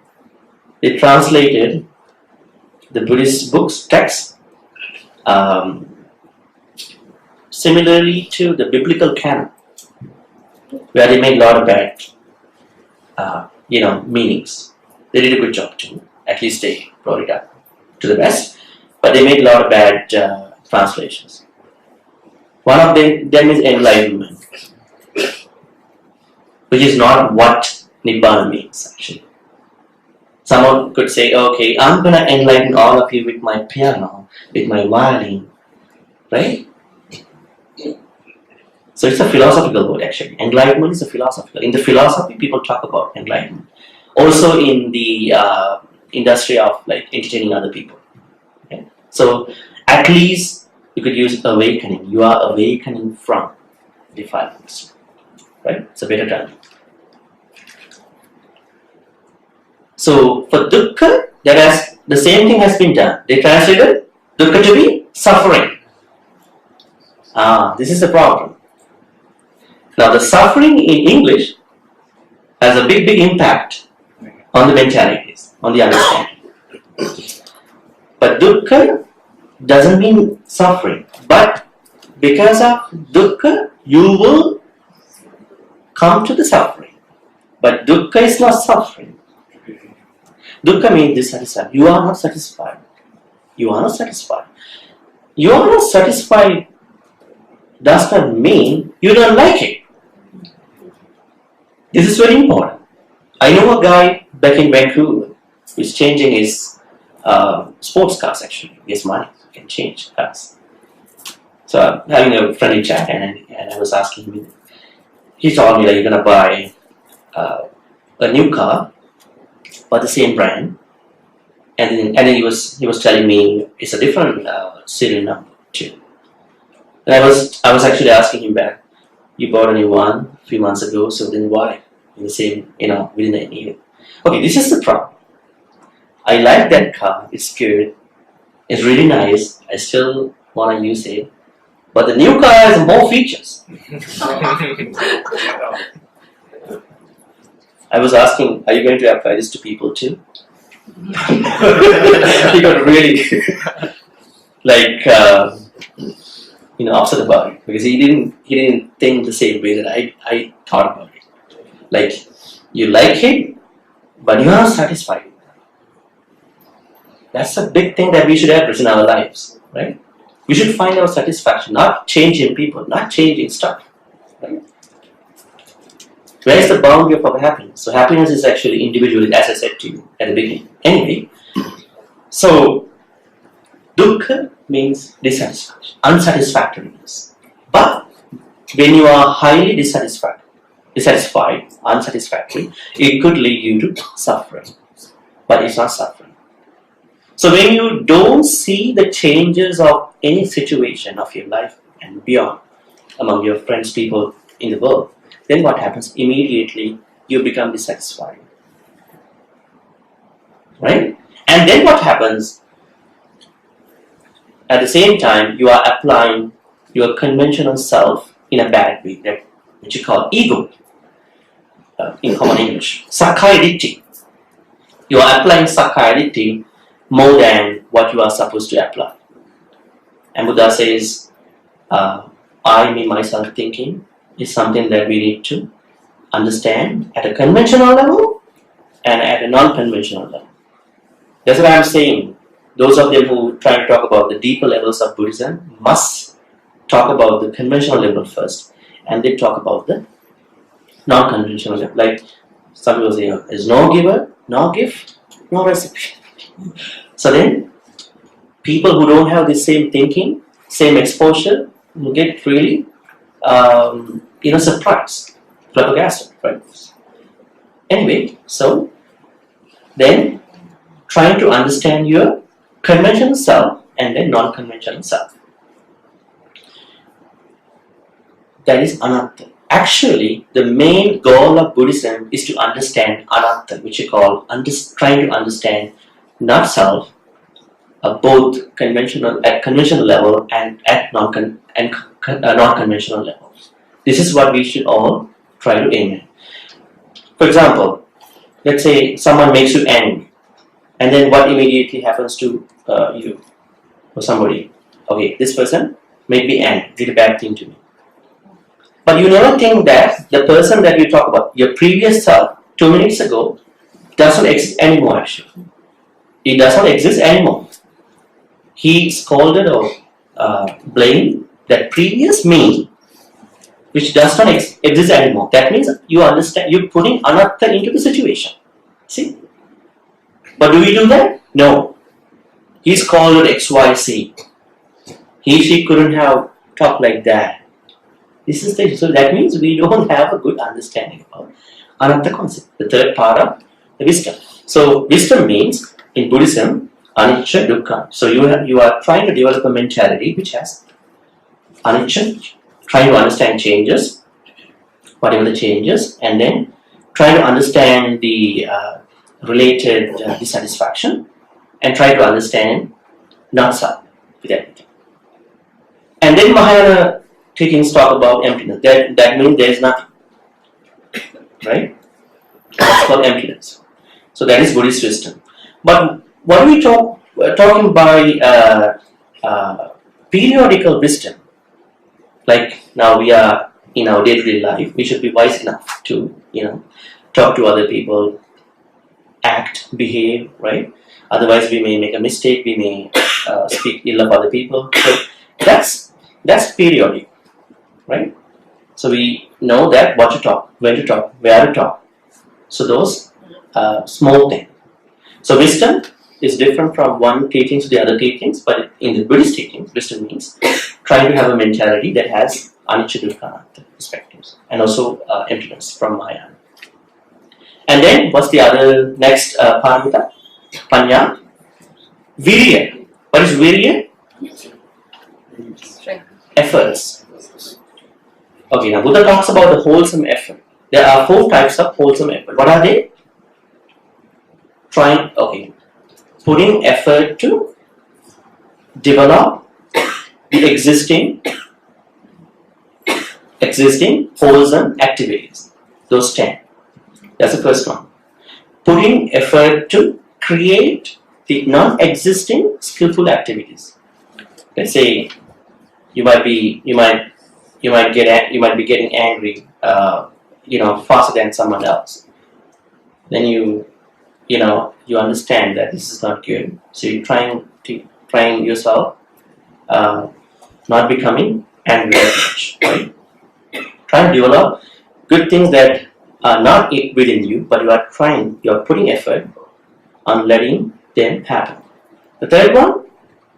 they translated the Buddhist books, texts, similarly to the biblical canon, where they made a lot of bad, meanings. They did a good job too. At least they brought it up to the best. But they made a lot of bad translations. One of them is enlightenment, which is not what Nibbana means actually. Someone could say, okay, I'm going to enlighten all of you with my piano, with my violin, right? So it's a philosophical word actually. Enlightenment is a philosophical. In the philosophy, people talk about enlightenment. Also in the industry of entertaining other people. Okay? So at least you could use awakening. You are awakening from defilements. Right? It's a better term. So for dukkha, the same thing has been done. They translated dukkha to be suffering. This is the problem. Now the suffering in English has a big impact on the mentalities, on the understanding. But dukkha doesn't mean suffering. But because of dukkha, you will come to the suffering. But dukkha is not suffering. Dukkha means dissatisfied. You are not satisfied. You are not satisfied. You are not satisfied does not mean you don't like it. This is very important. I know a guy back in Vancouver who is changing his sports cars actually. He has money, he can change cars. So I'm having a friendly chat, and I was asking him. He told me that you're gonna buy a new car, but the same brand, and then he was telling me it's a different serial number too. And I was actually asking him back. You bought a new one a few months ago, so then why in the same within a year? Okay, this is the problem. I like that car. It's good. It's really nice. I still want to use it. But the new car has more features. I was asking, are you going to apply this to people too? He got really upset about it because he didn't think the same way that I thought about it. Like, you like it, but you're not satisfied. That's a big thing that we should address in our lives, right? We should find our satisfaction, not changing people, not changing stuff. Right? Where is the boundary of our happiness? So happiness is actually individual, as I said to you at the beginning. Anyway, so dukkha means dissatisfaction, unsatisfactoriness. But when you are highly dissatisfied, unsatisfactory, it could lead you to suffering. But it's not suffering. So when you don't see the changes of any situation of your life and beyond among your friends, people in the world, then what happens? Immediately you become dissatisfied. Right? And then what happens? At the same time, you are applying your conventional self in a bad way, that which you call ego in common English. Sakkaya Ditthi. You are applying Sakkaya Ditthi more than what you are supposed to apply. And Buddha says, I, me, myself thinking is something that we need to understand at a conventional level and at a non-conventional level. That's what I'm saying. Those of them who try to talk about the deeper levels of Buddhism must talk about the conventional level first, and they talk about the non-conventional level. Like some people say, there's no giver, no gift, no recipient. So then, people who don't have the same thinking, same exposure, will get really, surprised, flabbergasted, right? Anyway, so then trying to understand your conventional self and then non-conventional self. That is anatta. Actually, the main goal of Buddhism is to understand anatta, which you call trying to understand not self, both conventional at conventional level and at non-conventional level. This is what we should all try to aim at. For example, let's say someone makes you angry, and then what immediately happens to you or somebody? Okay, this person made me angry, did a bad thing to me. But you never think that the person that you talk about, your previous self, 2 minutes ago, doesn't exist anymore actually. It does not exist anymore. He scolded or blamed that previous me, which does not exist anymore. That means you understand, you're putting anatta into the situation. See? But do we do that? No. He scolded XYZ. He, she couldn't have talked like that. This is so that means we don't have a good understanding of anatta concept, the third part of the wisdom. So wisdom means in Buddhism, anicca, dukkha. So you are trying to develop a mentality which has anicca, trying to understand changes, whatever the changes, and then try to understand the related dissatisfaction, and try to understand not self with everything. And then Mahayana teachings talk about emptiness. That means there is nothing, right? That's called emptiness. So that is Buddhist wisdom. But what we talking by periodical wisdom, like now we are in our day-to-day life, we should be wise enough to talk to other people, act, behave, right? Otherwise we may make a mistake, we may speak ill of other people. So that's periodic, right? So we know that what to talk, when to talk, where to talk. So those small things. So wisdom is different from one teaching to the other teachings, but in the Buddhist teachings, wisdom means trying to have a mentality that has anicca dukkha anatta perspectives and also emptiness from Maya. And then what's the other next paramita? Panya. Virya. What is virya? Efforts. Okay, now Buddha talks about the wholesome effort. There are 4 types of wholesome effort. What are they? Putting effort to develop the existing wholesome activities. Those 10. That's the first one. Putting effort to create the non-existing skillful activities. Let's say you might be getting angry, faster than someone else. Then you understand that this is not good. So you're trying yourself, not becoming angry as much, right? Try to develop good things that are not within you, but you are putting effort on letting them happen. The third one,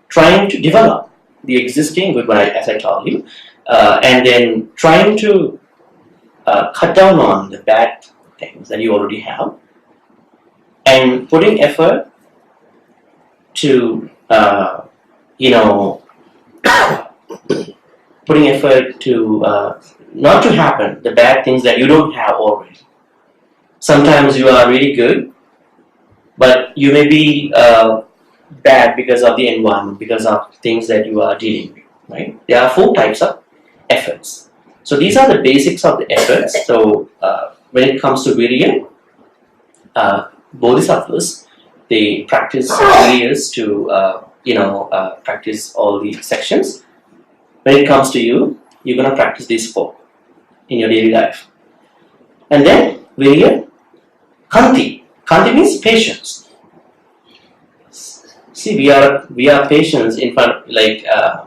trying to develop the existing good one, as I told you, and then trying to cut down on the bad things that you already have, and putting effort to not to happen the bad things that you don't have already. Sometimes you are really good, but you may be bad because of the environment, because of things that you are dealing with, right? There are 4 types of efforts. So these are the basics of the efforts. So when it comes to virya, bodhisattvas, they practice viryas to practice all the sections. When it comes to you, you're going to practice these 4 in your daily life. And then virya, kanti. Kanti means patience. See, we are patients in front,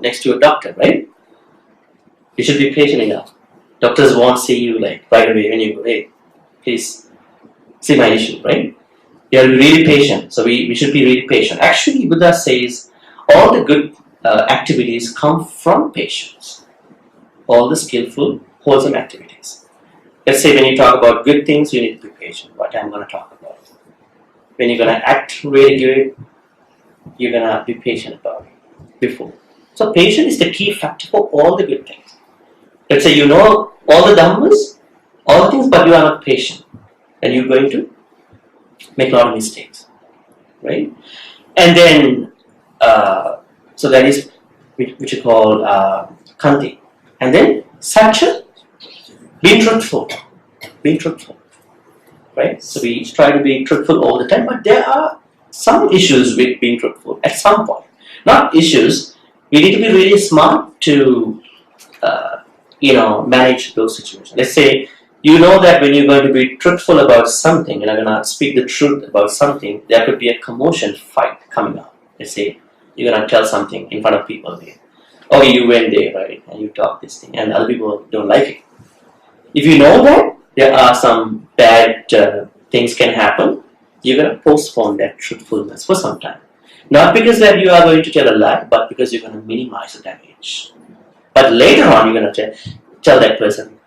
next to a doctor, right? You should be patient enough. Doctors won't see you right away when you go, hey, please see my issue, right? You have to be really patient. So we should be really patient. Actually, Buddha says all the good activities come from patience. All the skillful, wholesome activities. Let's say when you talk about good things, you need to be patient. What I'm going to talk about. When you're going to act really good, you're going to be patient about it before. So patience is the key factor for all the good things. Let's say you know all the Dhammas, all the things, but you are not patient. And you're going to make a lot of mistakes. Right? And then, so that is which you call kanti. And then satya, being truthful. Being truthful. Right? So we try to be truthful all the time, but there are some issues with being truthful at some point. Not issues, we need to be really smart to manage those situations. Let's say you know that when you're going to be truthful about something, and you're going to speak the truth about something, there could be a commotion fight coming up. Let's say you're going to tell something in front of people there. Oh, you went there, right? And you talk this thing, and other people don't like it. If you know that there are some bad things can happen, you're going to postpone that truthfulness for some time. Not because that you are going to tell a lie, but because you're going to minimize the damage. But later on, you're going to tell that person,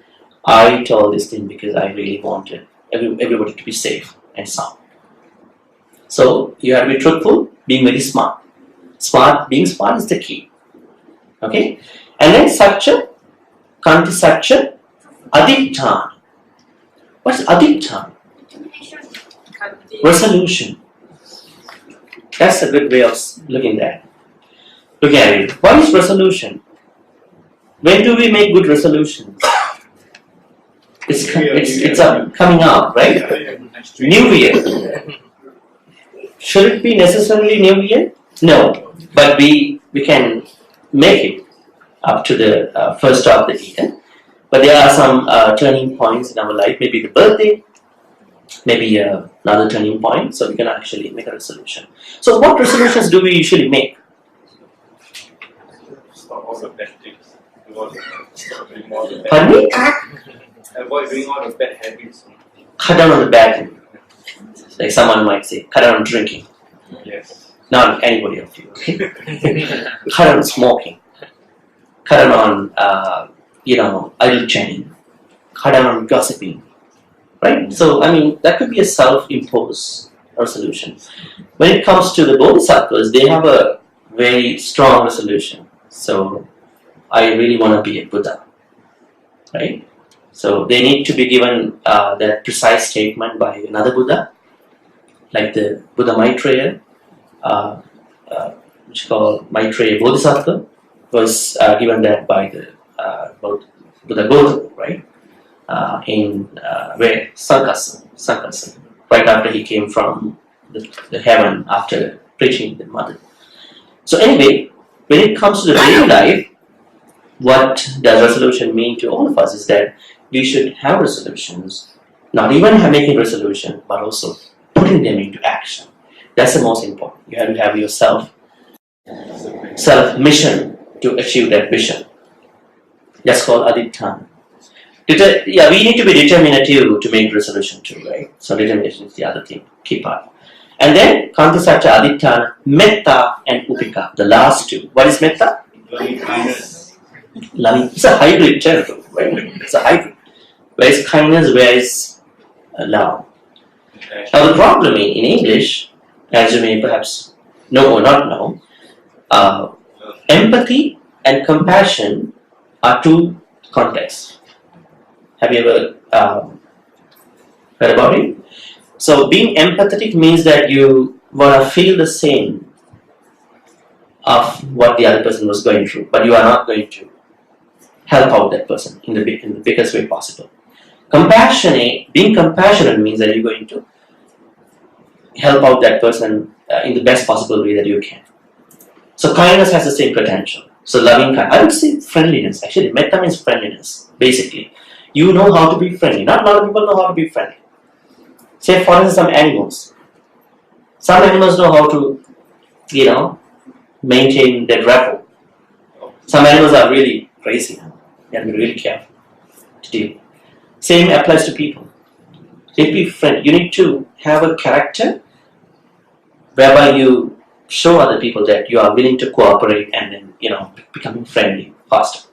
I told this thing because I really wanted everybody to be safe and sound. So you have to be truthful, being very smart. Being smart is the key. Okay? And then satya, kanti satya, adhitthana. What's adhitthana? Resolution. That's a good way of looking at it. What is resolution? When do we make good resolutions? It's coming out, right? New Year. Should it be necessarily New Year? No, but we can make it up to the first of the year. But there are some turning points in our life. Maybe the birthday, maybe another turning point. So we can actually make a resolution. So what resolutions do we usually make? Stop all the bad things. Pardon me? Avoid doing all the bad habits. Cut down on the bad thing. Like someone might say, cut down on drinking. Yes. Not anybody of you. Okay? Cut on smoking. Cut on, idle chatting. Cut on gossiping. Right? So, I mean, that could be a self-imposed resolution. When it comes to the bodhisattvas, they have a very strong resolution. So, I really want to be a Buddha. Right? So, they need to be given that precise statement by another Buddha, like the Buddha Maitreya, which is called Maitreya Bodhisattva, was given that by the Buddha Gautama, right? In where Sankasa, right after he came from the heaven after preaching the mother. So anyway, when it comes to the daily life, what does resolution mean to all of us is that we should have resolutions, not even making resolution, but also putting them into action. That's the most important. You have to have your self mission to achieve that vision. That's called aditthana. We need to be determinative to make resolution too, right? So determination is the other thing, key part. And then kantasacca, aditthana, metta and upeka, the last two. What is metta? Loving kindness. Loving. It's a hybrid term, right? It's a hybrid. Where is kindness, where is love? Okay. Now the problem in English, as you may perhaps know or not know, empathy and compassion are two contexts. Have you ever heard about it? So being empathetic means that you want to feel the same of what the other person was going through, but you are not going to help out that person in the biggest way possible. Being compassionate means that you're going to help out that person in the best possible way that you can. So kindness has the same potential. So loving kindness, I would say friendliness. Actually, metta means friendliness, basically. You know how to be friendly. Not a lot of people know how to be friendly. Say, for instance, some animals. Some animals know how to, maintain their rapport. Some animals are really crazy. You have to be really careful to deal. Same applies to people. You need to be friendly. You need to have a character whereby you show other people that you are willing to cooperate and then, becoming friendly faster.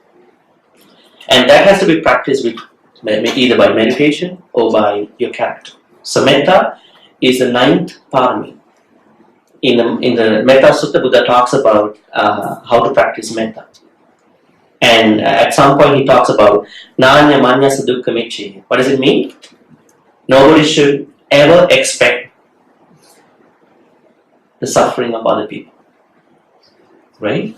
And that has to be practiced with either by meditation or by your character. So metta is the 9th parami. In the Metta Sutta, Buddha talks about how to practice metta. And at some point he talks about nanya manyasa dukkha micci. What does it mean? Nobody should ever expect the suffering of other people. Right?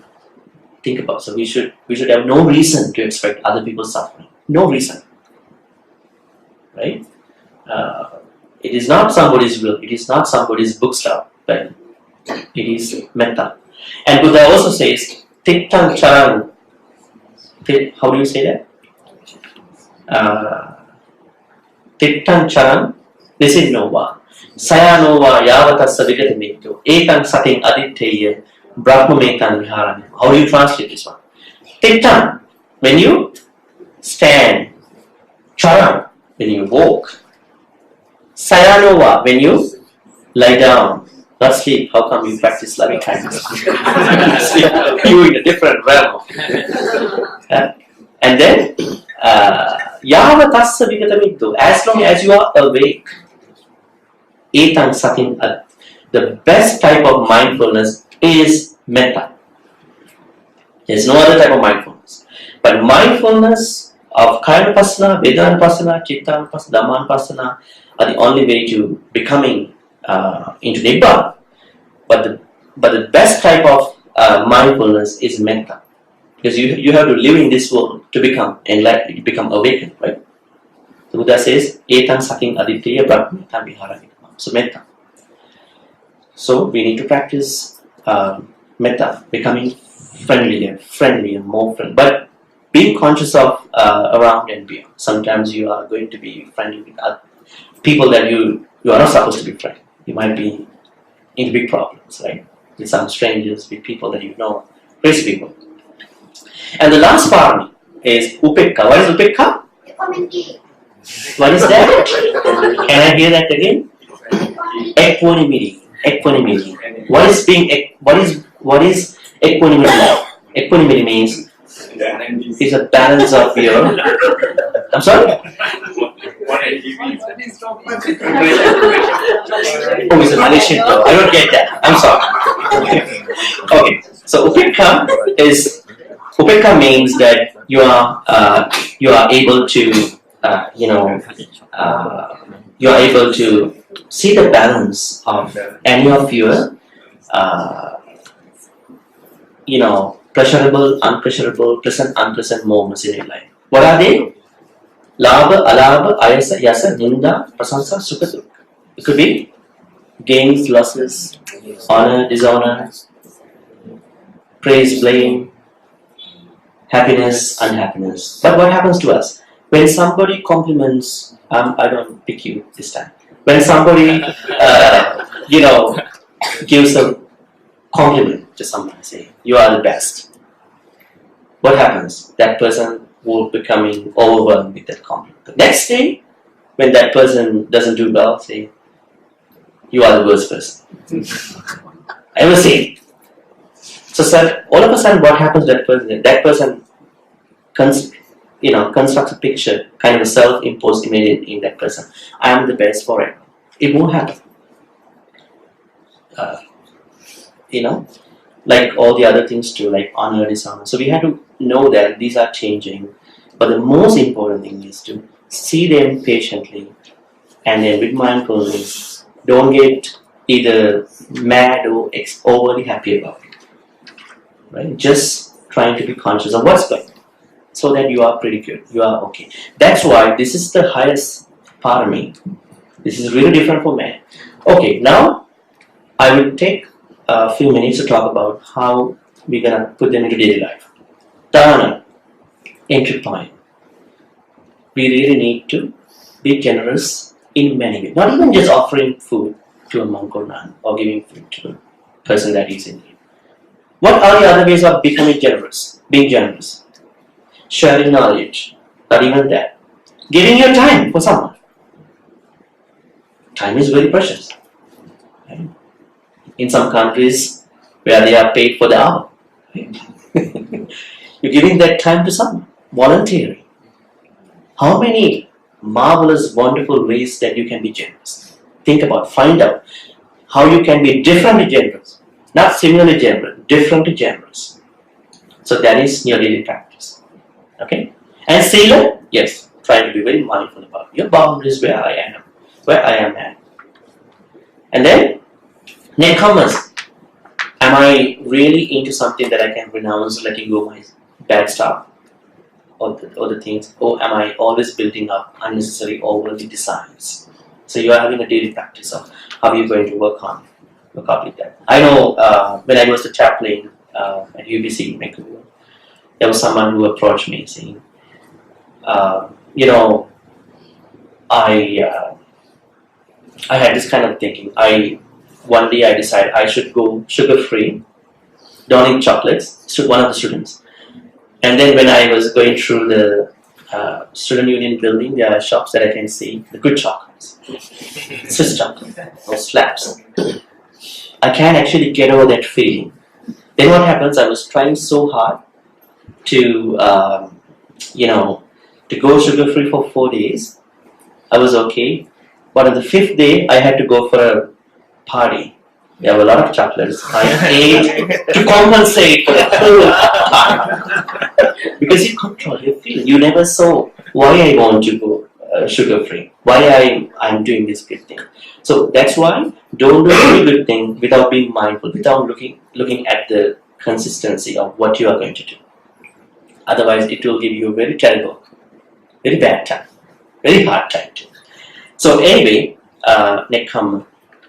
Think about it. So we should have no reason to expect other people's suffering. No reason. Right? It is not somebody's will. It is not somebody's bookstop. But it is metta. And Buddha also says, Tittang Charan. How do you say that? Tittang Charan Nisinova. Sayanova Yavatasa Vigatamito. Etang Sating Aditya Brahmametan Viharam. How do you translate this one? Tittang, when you stand. Charan, when you walk. Sayanova, when you lie down. Not sleep. How come you practice loving kindness? Sleep. You're in a different realm. And then, Yavatassa Vigatamito. As long as you are awake. Etang Satin. The best type of mindfulness is metta. There's no other type of mindfulness. But mindfulness of Kayanupassana, Vedananupassana, Chittanupassana, Dhammanupassana are the only way to becoming into Nibbana. But the best type of mindfulness is metta. Because you have to live in this world to become enlightened, become awakened, right? The Buddha says, Etang saking aditya brahmatan viharani. So metta. So we need to practice metta, becoming friendlier, more friendly. But being conscious of around and beyond. Sometimes you are going to be friendly with other people that you are not supposed to be friendly. You might be into big problems, right? With some strangers, with people that you know, crazy people. And the last part is upekka. What is upekka? What is that? Can I hear that again? Equanimity. equanimity. What is equanimity? Equanimity means it's a balance of your. I'm sorry. What NGV? Oh, it's a Malaysian term. I don't get that. I'm sorry. Okay. So upekka means that you are able to you are able to see the balance of any of your pleasurable, unpleasurable, pleasant, unpleasant moments in your life. What are they? Labha, alabha, ayasa, yasa, ninda, prasansa, sukha, dukkha. It could be gains, losses, honor, dishonor, praise, blame, happiness, unhappiness. But what happens to us? When somebody compliments, I don't pick you this time. When somebody, gives a compliment to someone, say, you are the best. What happens? That person will becoming overwhelmed with that compliment. The next day, when that person doesn't do well, say, you are the worst person. I ever say. So, sir, all of a sudden, what happens to that person? That person constructs a picture, kind of a self-imposed image in that person. I am the best forever. It won't happen. Like all the other things too, like honor, dishonor. So we have to know that these are changing. But the most important thing is to see them patiently and then with mindfulness. Don't get either mad or overly happy about it. Right? Just trying to be conscious of what's going on. So that you are pretty good, you are okay. That's why this is the highest parami. This is really different for man. Okay, now I will take a few minutes to talk about how we're gonna put them into daily life. Dana, entry point. We really need to be generous in many ways. Not even just offering food to a monk or nun or giving food to a person that is in need. What are the other ways of becoming generous? Being generous. Sharing knowledge, not even that. Giving your time for someone. Time is very precious. Right? In some countries where they are paid for the hour. Right? You're giving that time to someone, volunteering. How many marvelous, wonderful ways that you can be generous? Think about, find out how you can be differently generous. Not similarly generous, differently generous. So that is your daily practice. Okay? And sila, yes, try to be very mindful about your boundaries where I am at. And then, newcomers. Am I really into something that I can renounce, letting go my bad stuff? Or the things? Or am I always building up unnecessary overly desires? So you are having a daily practice of how you're going to work out with that. I know when I was a chaplain at UBC in Vancouver, there was someone who approached me saying, I had this kind of thinking. One day I decided I should go sugar-free, don't eat chocolates, one of the students. And then when I was going through the student union building, there are shops that I can see, the good chocolates, Swiss chocolate, those slabs. I can't actually get over that feeling. Then what happens, I was trying so hard to go sugar-free for 4 days. I was okay. But on the 5th day, I had to go for a party. There were a lot of chocolates. I ate to compensate for the whole party. Because you control your feeling. You never saw why I want to go sugar-free. Why I'm doing this good thing. So that's why don't do any good thing without being mindful, without looking at the consistency of what you are going to do. Otherwise, it will give you a very terrible, very bad time, very hard time too. So anyway, Nekkhamma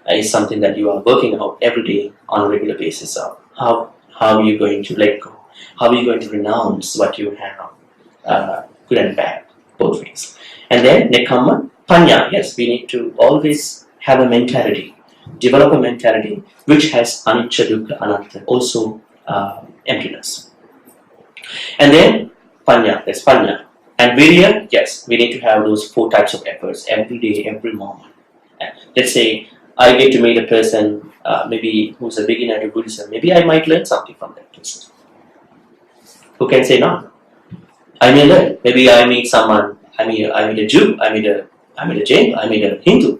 is something that you are working out every day on a regular basis of how are you going to let go, how are you going to renounce what you have, good and bad, both ways. And then Nekkhamma, Panya, yes, we need to always have a mentality, develop a mentality which has anicca, dukkha, anatta, also emptiness. And then Panya, that's Panya. And Virya, yes, we need to have those 4 types of efforts every day, every moment. Let's say I get to meet a person maybe who's a beginner to Buddhism, maybe I might learn something from that person. Who can say no? I may learn. Maybe I meet someone. I meet a Jew. I meet a Jain. I meet a Hindu.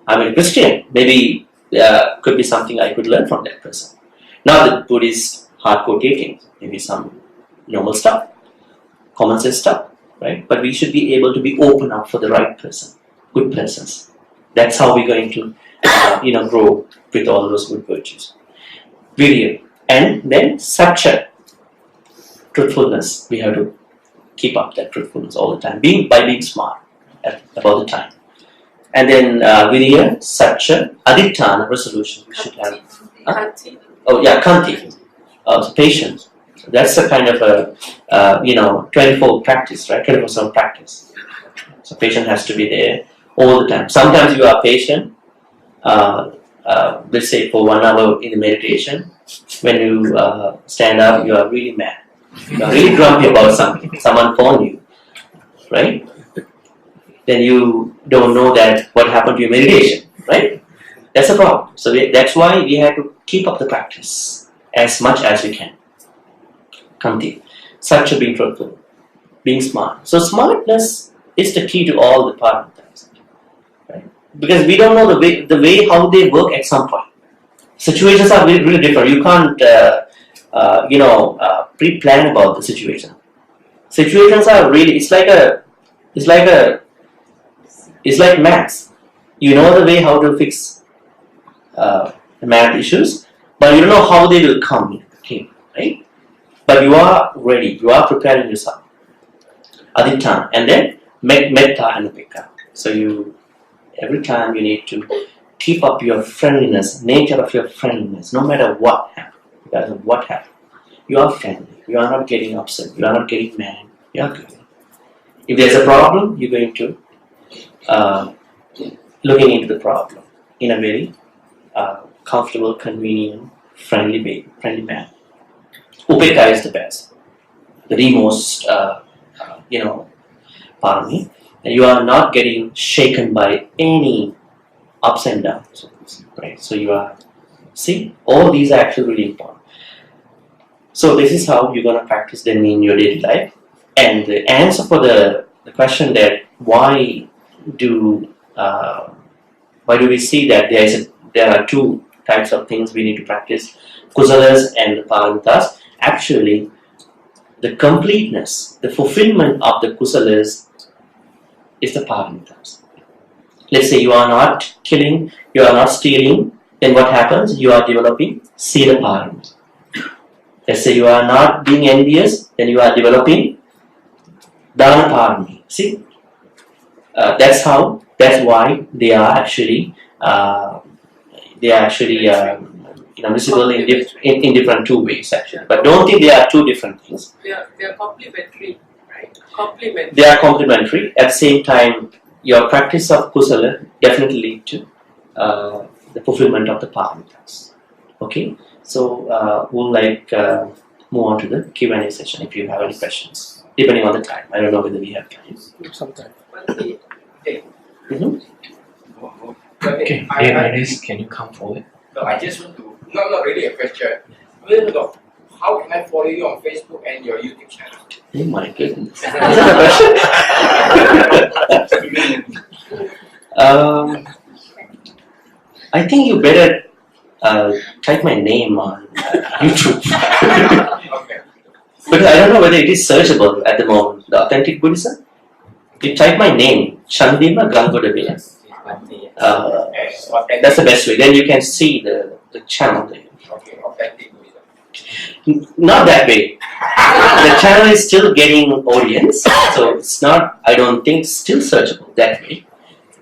I meet a Christian. Maybe could be something I could learn from that person. Not the Buddhist hardcore teachings. Maybe some normal stuff, common sense stuff, right? But we should be able to be open up for the right person, good persons. That's how we're going to, grow with all those good virtues. Virya. And then satya, truthfulness. We have to keep up that truthfulness all the time, by being smart about the time. And then virya, satya, adhitthana, resolution. We should have. Kanti. Oh yeah, kanti. So patience. That's a kind of a 24 practice, right? 24/7 practice. So patience has to be there all the time. Sometimes you are patient. Let's say for 1 hour in the meditation, when you stand up, you are really mad. You are really grumpy about something. Someone phoned you, right? Then you don't know that what happened to your meditation, right? That's a problem. So that's why we have to keep up the practice as much as we can. Kanti. Satya, being truthful, being smart. So smartness is the key to all the paramitas, right? Because we don't know the way how they work at some point. Situations are really, really different. You can't pre-plan about the situation. Situations are really it's like maths. You know the way how to fix math issues, but you don't know how they will come, okay, right? But you are ready, you are preparing yourself. Adhitthana, and then metta and upekka. So every time you need to keep up your friendliness, nature of your friendliness, no matter what happens. You are friendly, you are not getting upset, you are not getting mad, you are good. If there's a problem, you're going to looking into the problem in a very comfortable, convenient, friendly manner. Upekka is the best, the most, parami. And you are not getting shaken by any ups and downs, right? So you are, all these are actually really important. So this is how you're going to practice them in your daily life. And the answer for the question that why do we see that there are two types of things we need to practice, kusalas and the paramitas. Actually, the completeness, the fulfillment of the kusalas is the paramitas. Let's say you are not killing, you are not stealing, then what happens? You are developing sila paramita. Let's say you are not being envious, then you are developing dana paramita. See? That's why they are actually visible in different two ways actually. But don't think they are two different things. They are complementary, right? Complementary. They are complementary. At the same time, your practice of kusala definitely lead to the fulfillment of the paramitas. Okay, so we'll move on to the Q&A session if you have any questions, depending on the time. I don't know whether we have time. Sometime. Mm-hmm. Okay, ladies, can you come forward? No, I just want to, not really a question. I want to know, how can I follow you on Facebook and your YouTube channel? Oh my goodness. Is that a question? I think you better type my name on YouTube. Okay. But I don't know whether it is searchable at the moment, the authentic Buddhism. You type my name, Chandima Gangodavila. Yes, authentic. That's the best way. Then you can see the channel there. Okay, authentic Buddhism. Not that way. The channel is still getting audience, so it's not, I don't think, still searchable that way.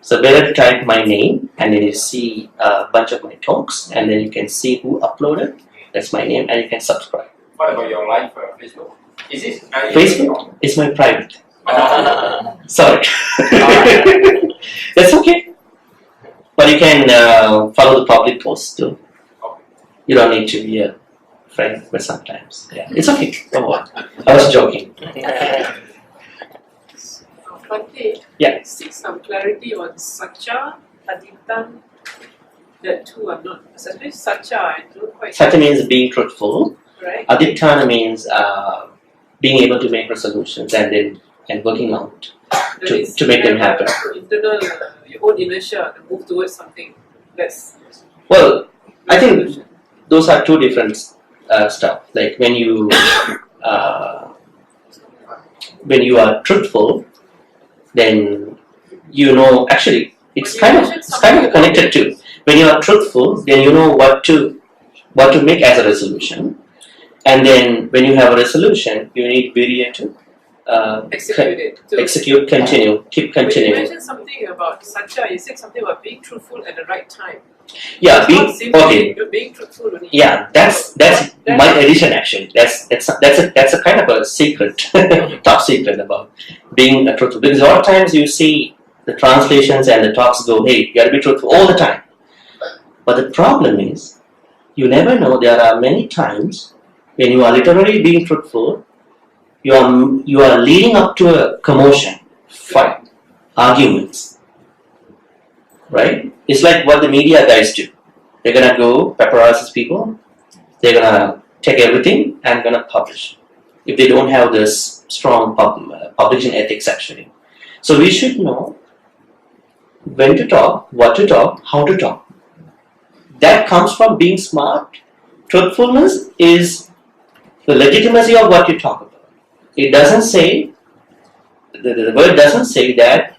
So better type my name and then you see a bunch of my talks and then you can see who uploaded. That's my name and you can subscribe. What about your live Facebook? Is this Facebook is my private. Sorry. That's okay. But you can follow the public posts too. You don't need to be a friend, but sometimes. Yeah, it's okay. Don't worry. I was joking. Bhante, Yeah. seek some clarity on Satya, Adhitthana, that two are not, especially Satya, I don't quite Satya means being truthful. right? Aditthana means being able to make resolutions and working out That is, to make them happen. Internal, your own inertia to move towards something less. Well, I think those are two different stuff. Like when you are truthful, then you know. Actually, it's kind of connected to. When you are truthful, then you know what to make as a resolution, and then when you have a resolution, you need virya to Execute it. So, execute, continue, keep when you continuing. mentioned something about Satya, you said something about being truthful at the right time. Yeah, It's being not simply okay. you're being truthful only. Yeah, that's my addition actually. That's a kind of a secret, top secret about being a truthful. Because a lot of times you see the translations and the talks go, hey, you gotta be truthful all the time. But the problem is, you never know. There are many times when you are literally being truthful, you are leading up to a commotion, fight, arguments, right? It's like what the media guys do. They're gonna go paparazzi people. They're gonna take everything and gonna publish. If they don't have this strong publishing ethics, actually, so we should know when to talk, what to talk, how to talk. That comes from being smart. Truthfulness is the legitimacy of what you talk about. It doesn't say the word doesn't say that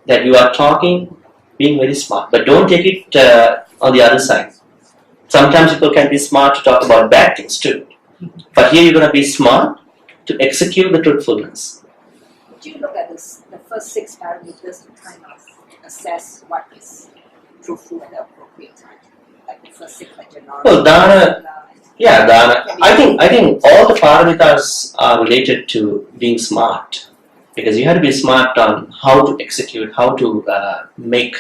you are talking being very smart, but don't take it on the other side. Sometimes people can be smart to talk about bad things too, but here you're going to be smart to execute the truthfulness. Would you look at the first 6 parameters to kind of assess what is truthful at the appropriate time? Like the first 6, like generosity. Well, Dana. Yeah, Dana. I think all the paramitas are related to being smart, because you have to be smart on how to execute, how to make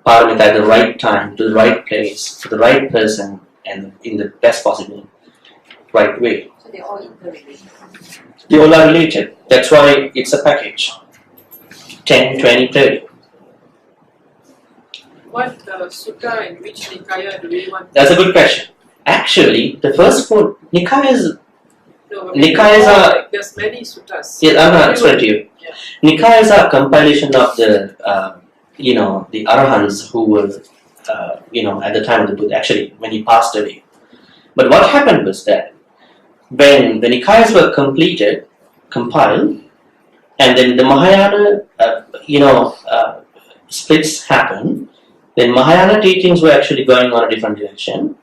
paramita at the right time, to the right place, to the right person, and in the best possible right way. So they're all interrelated. They all are related. That's why it's a package. 10, 20, 30. What sutta in which Nikaya do we want? That's a good question. Actually, the first 4 Nikayas. No, Nikayas are. like, there's many suttas. Yes, I'm going to explain to you. Yeah. Nikayas are compilation of the the Arahants who were at the time of the Buddha. Actually, when he passed away. But what happened was that when the Nikayas were compiled, and then the Mahayana splits happened. Then Mahayana teachings were actually going on a different direction.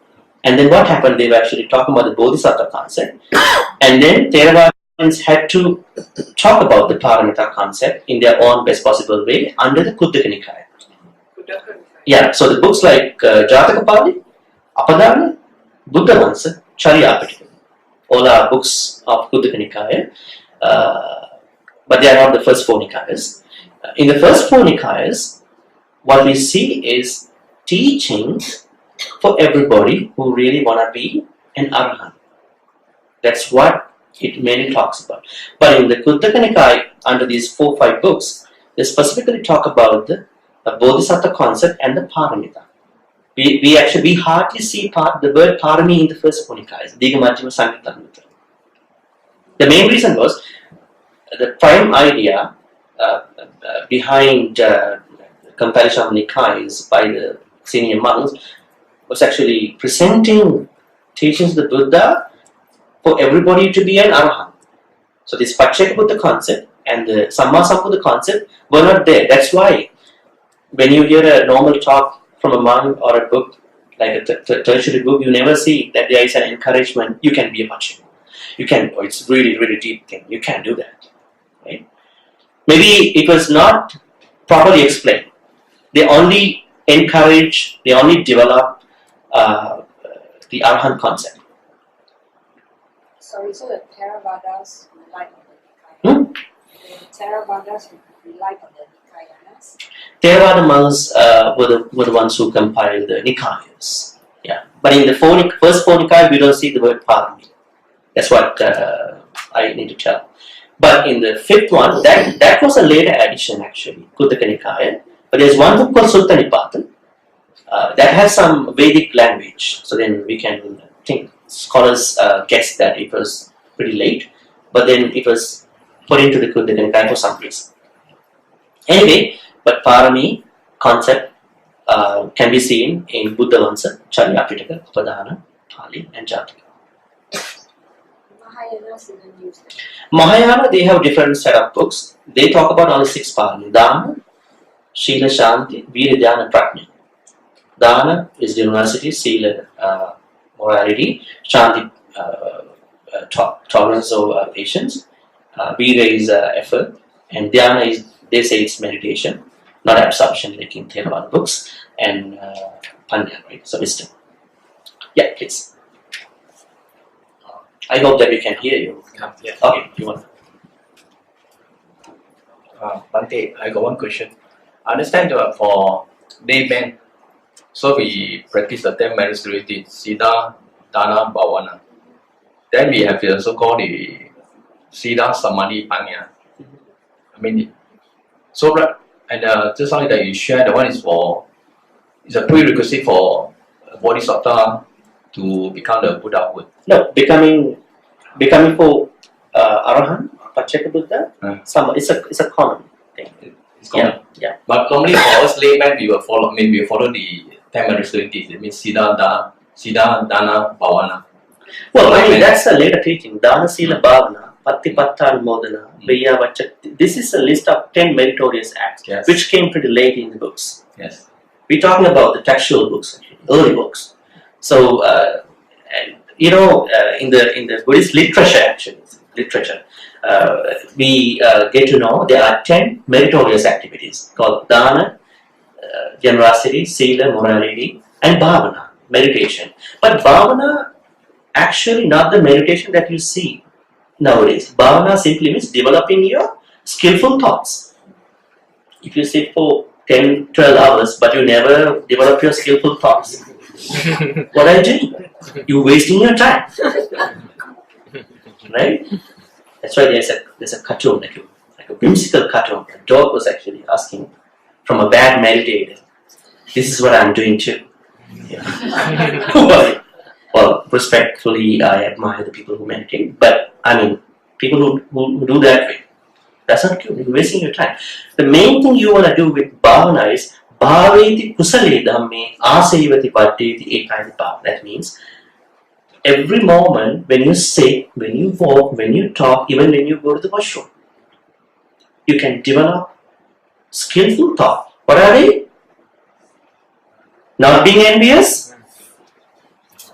And then what happened? They were actually talking about the Bodhisattva concept. And then Theravadins had to talk about the Paramita concept in their own best possible way under the Kuddaka Nikaya. Yeah, so the books like Jatakapali, Apadana, Buddha Vansa, Charyapatika, all are books of Kuddaka Nikaya. But they are not the first 4 Nikayas. In the first 4 Nikayas, what we see is teaching for everybody who really want to be an Arahant. That's what it mainly talks about. But in the Kuddaka Nikaya, under these 4-5 books, they specifically talk about the Bodhisattva concept and the Paramita. We hardly see the word Parami in the first 4 Nikayas, Diga Majjhima Samyutta. The main reason was the prime idea behind comparison of Nikayas by the senior monks was actually presenting teachings of the Buddha for everybody to be an Arahant. So this Pacceka Buddha concept and the Samma Sambuddha concept were not there. That's why when you hear a normal talk from a monk or a book, like a tertiary book, you never see that there is an encouragement, you can be a Pacceka. You can, it's really, really deep thing. You can do that. Right? Maybe it was not properly explained. They only encourage, they only develop the Arahant concept. Sorry, so the Theravadas relied on the Nikaya. The Theravadas relied on the Nikayanas. Theravada monks were the ones who compiled the Nikayas. Yeah, but in the first 4 Nikayas, we don't see the word Parami. That's what I need to tell. But in the 5th one, that was a later addition actually, Kuddaka Nikaya. But there's one book called Sutta Nipata. that has some Vedic language. So then we can think, scholars guess that it was pretty late, but then it was put into the Khuddaka Nikaya for some reason. Anyway, but Parami concept can be seen in Buddha Vansa, Charya Pitaka, Padana, Pali, and Jataka. Mahayanas didn't use that. Mahayana, they have different set of books. They talk about only 6 Parami: Dhamma, Shila, Shanti, Vira, Dhyana, Prajna. Dana is generosity, Sila, morality, Shanti, tolerance or patience, Vira is effort, and Dhyana is, they say it's meditation, not absorption like in Theravada books, and Panya, right? So wisdom. Yeah, please. I hope that we can hear you. Yeah. Okay, you want? Bhante, I got one question. I understand for laymen, so we practice the 10 spirituality, Siddha, Dana, Bhavana. Then we have the so-called the Siddha, Samadhi, Panya. I mean, so and just like that you share, the one is for, it's a prerequisite for a bodhisattva to become the Buddhahood. No, becoming for Arahant, Pacheka Buddha, it's a common thing. It's common. Yeah. But normally for us laymen, we will follow. I mean, we follow the 10 spiritualities. It means Siddha, Dana, Bhavana. Well, I mean, that's a later teaching. Dana, Sila, Bhavana, Patti, Patta, Anumodana, Veya, Vacha. This is a list of 10 meritorious acts, Yes. which came pretty late in the books. Yes. We're talking about the textual books, actually, early books. So, and, in the Buddhist literature, actually, we get to know there are 10 meritorious activities called Dana, generosity, Sila, morality, and Bhavana, meditation. But Bhavana, actually not the meditation that you see nowadays. Bhavana simply means developing your skillful thoughts. If you sit for 10, 12 hours, but you never develop your skillful thoughts, what are you doing? You're wasting your time. Right? That's why there's a cartoon, like a whimsical cartoon. The dog was actually asking from a bad meditator, this is what I'm doing too. Yeah. Well, respectfully, I admire the people who meditate, but I mean, people who do that way, that's not good. You're wasting your time. The main thing you want to do with bhavana is bhaveti kusale dhamme asayavati paddeti ekayati bhav. That means every moment when you sit, when you walk, when you talk, even when you go to the washroom, you can develop skillful thought. What are they? Not being envious,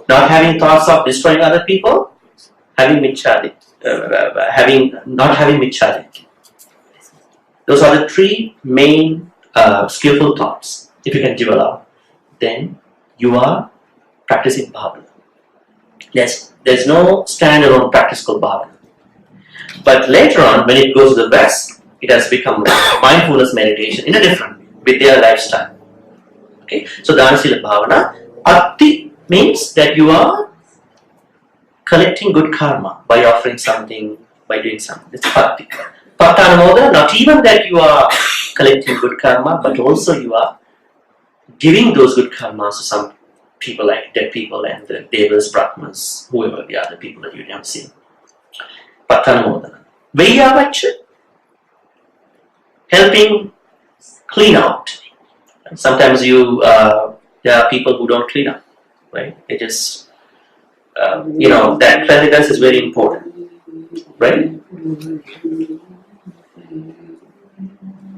not having thoughts of destroying other people, having miccadit, not having miccadit. Those are the 3 main skillful thoughts. If you can develop, then you are practicing bhavana. There's no standalone practice called bhavana. But later on, when it goes to the West, it has become mindfulness meditation in a different way, with their lifestyle. Okay, so Dana, Sila, Bhavana. Atti means that you are collecting good karma by offering something, by doing something. It's Patti. Patta Anumodana, not even that you are collecting good karma, but also you are giving those good karmas to some people, like dead people and the devas, brahmas, whoever the other people that you have seen. Patta Anumodana. Veya Vacha, helping clean out. Sometimes there are people who don't clean up, right? They just, that cleanliness is very important, right?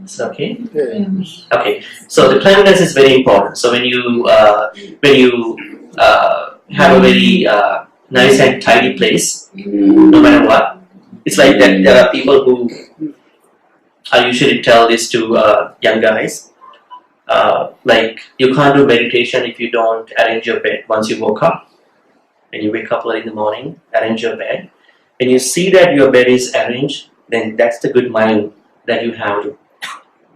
It's okay? Yeah. Okay, so the cleanliness is very important. So when you have a very nice and tidy place, no matter what, it's like that there are people who, I usually tell this to young guys, like you can't do meditation if you don't arrange your bed once you woke up. When you wake up early in the morning, arrange your bed. When you see that your bed is arranged, then that's the good mind that you have to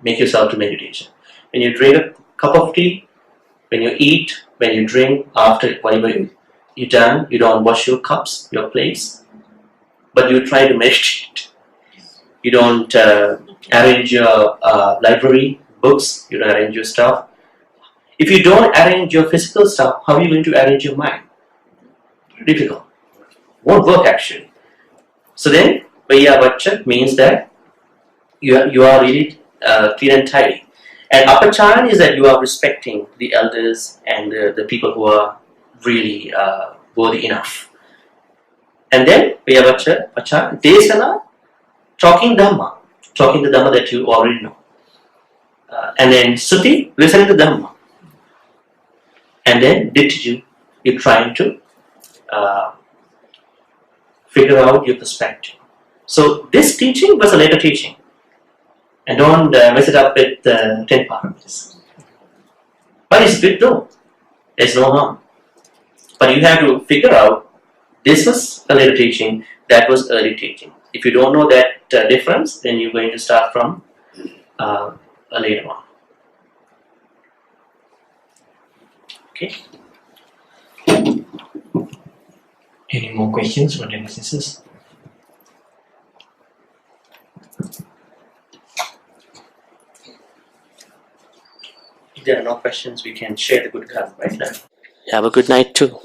make yourself to meditation. When you drink a cup of tea, when you eat, when you drink, after whatever you're done, you don't wash your cups, your plates, but you try to meditate. You don't arrange your library, books, you don't arrange your stuff. If you don't arrange your physical stuff, how are you going to arrange your mind? Difficult. Won't work actually. So then, Vayavaccha means that you are really clean and tidy. And Apacharan is that you are respecting the elders and the people who are really worthy enough. And then Vayavaccha, Pacharan, Desana, talking Dhamma, talking the Dhamma that you already know. And then Suti, listening to Dhamma. And then Dittiju, you're trying to figure out your perspective. So this teaching was a later teaching. And don't mess it up with 10 Paramitas. But it's good though. There's no harm. But you have to figure out this was a later teaching, that was early teaching. If you don't know that difference, then you're going to start from a later one. Okay. Any more questions, brothers and sisters? If there are no questions, we can share the good karma right now. Have a good night too.